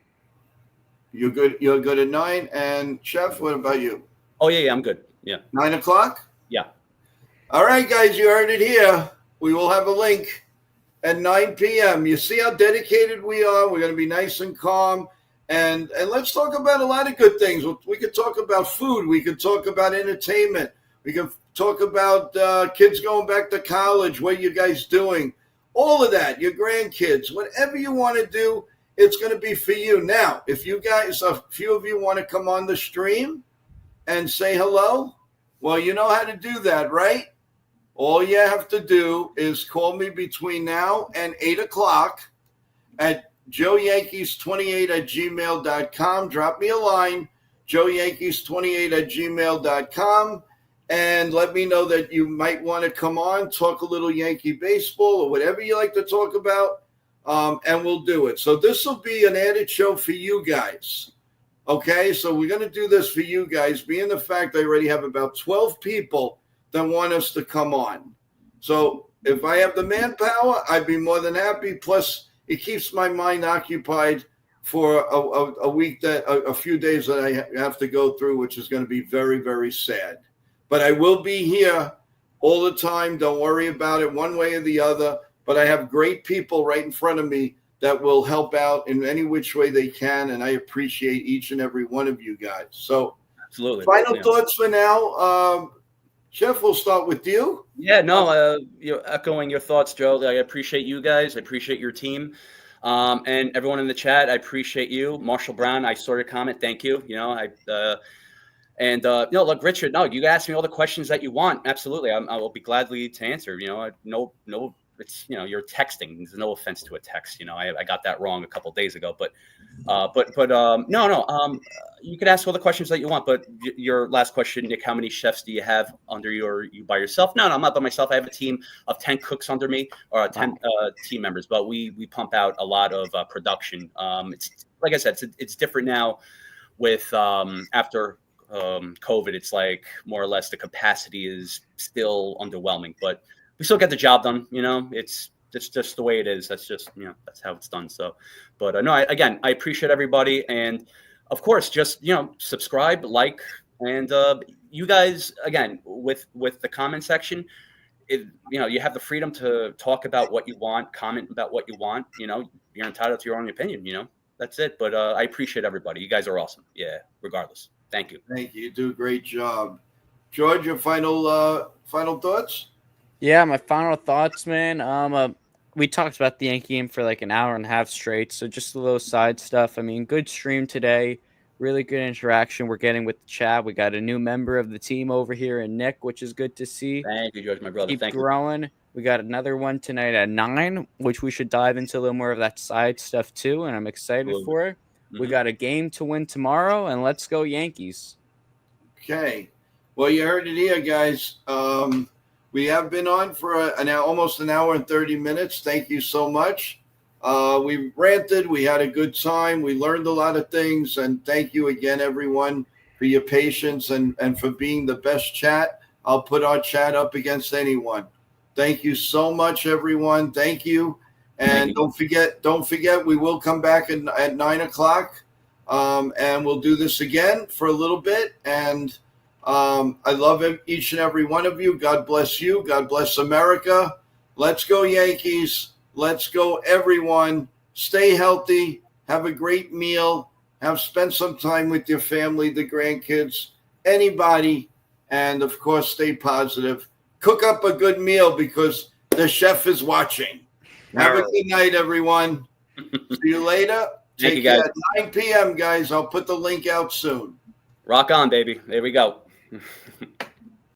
You're good. You're good at 9. And Chef, what about you? Oh yeah, I'm good. Yeah. 9 o'clock. Yeah. All right, guys, you heard it here. We will have a link at 9 p.m. You see how dedicated we are. We're going to be nice and calm. And let's talk about a lot of good things. We could talk about food. We could talk about entertainment. We could talk about kids going back to college. What are you guys doing? all of that, your grandkids, whatever you want to do, it's going to be for you. Now, if you guys, a few of you want to come on the stream and say hello, well, you know how to do that, right? All you have to do is call me between now and 8 o'clock at joeyankees28@gmail.com. Drop me a line, joeyankees28@gmail.com, and let me know that you might want to come on, talk a little Yankee baseball or whatever you like to talk about, and we'll do it. So this will be an added show for you guys. Okay, so we're going to do this for you guys, being the fact I already have about 12 people that want us to come on. So if I have the manpower, I'd be more than happy. Plus, it keeps my mind occupied for a week, a few days that I have to go through, which is going to be very, very sad. But I will be here all the time. Don't worry about it one way or the other. But I have great people right in front of me that will help out in any which way they can. And I appreciate each and every one of you guys. So absolutely. Final thoughts for now. Jeff, we'll start with you. Yeah, no, you're echoing your thoughts, Joe. I appreciate you guys. I appreciate your team. And everyone in the chat, I appreciate you. Marshall Brown, I saw your comment. Thank you. Look, Richard, no, you ask me all the questions that you want. Absolutely. I will be gladly to answer. No, it's, you're texting. There's no offense to a text. I got that wrong a couple of days ago, but you can ask all the questions that you want. But your last question, Nick, how many chefs do you have under you by yourself? No, I'm not by myself. I have a team of 10 cooks under me, or 10 team members, but we pump out a lot of production. It's like I said, it's different now with after COVID. It's like more or less the capacity is still underwhelming, but we still get the job done. It's just the way it is. That's just, that's how it's done. So, but I appreciate everybody. And of course, just, subscribe, like, and you guys, again, with the comment section, you have the freedom to talk about what you want, comment about what you want, you're entitled to your own opinion, that's it. But I appreciate everybody. You guys are awesome. Yeah. Regardless. Thank you. Thank you. You do a great job. George, your final thoughts? Yeah, my final thoughts, man. We talked about the Yankee game for like an hour and a half straight, so just a little side stuff. I mean, good stream today. Really good interaction we're getting with the chat. We got a new member of the team over here in Nick, which is good to see. Thank you, George, my brother. Keep Thank growing. You. We got another one tonight at 9, which we should dive into a little more of that side stuff too, and I'm excited for it. We got a game to win tomorrow, and let's go Yankees. Okay. Well, you heard it here, guys. We have been on for almost an hour and 30 minutes. Thank you so much. We ranted. We had a good time. We learned a lot of things. And thank you again, everyone, for your patience and for being the best chat. I'll put our chat up against anyone. Thank you so much, everyone. Thank you. And don't forget, we will come back at 9 o'clock. And we'll do this again for a little bit. And I love each and every one of you. God bless you. God bless America. Let's go Yankees. Let's go everyone. Stay healthy. Have a great meal. Spend some time with your family, the grandkids, anybody. And of course, stay positive. Cook up a good meal because the chef is watching. Have a good night, everyone. See you later. Thank you, guys. At 9 p.m., guys. I'll put the link out soon. Rock on, baby. There we go.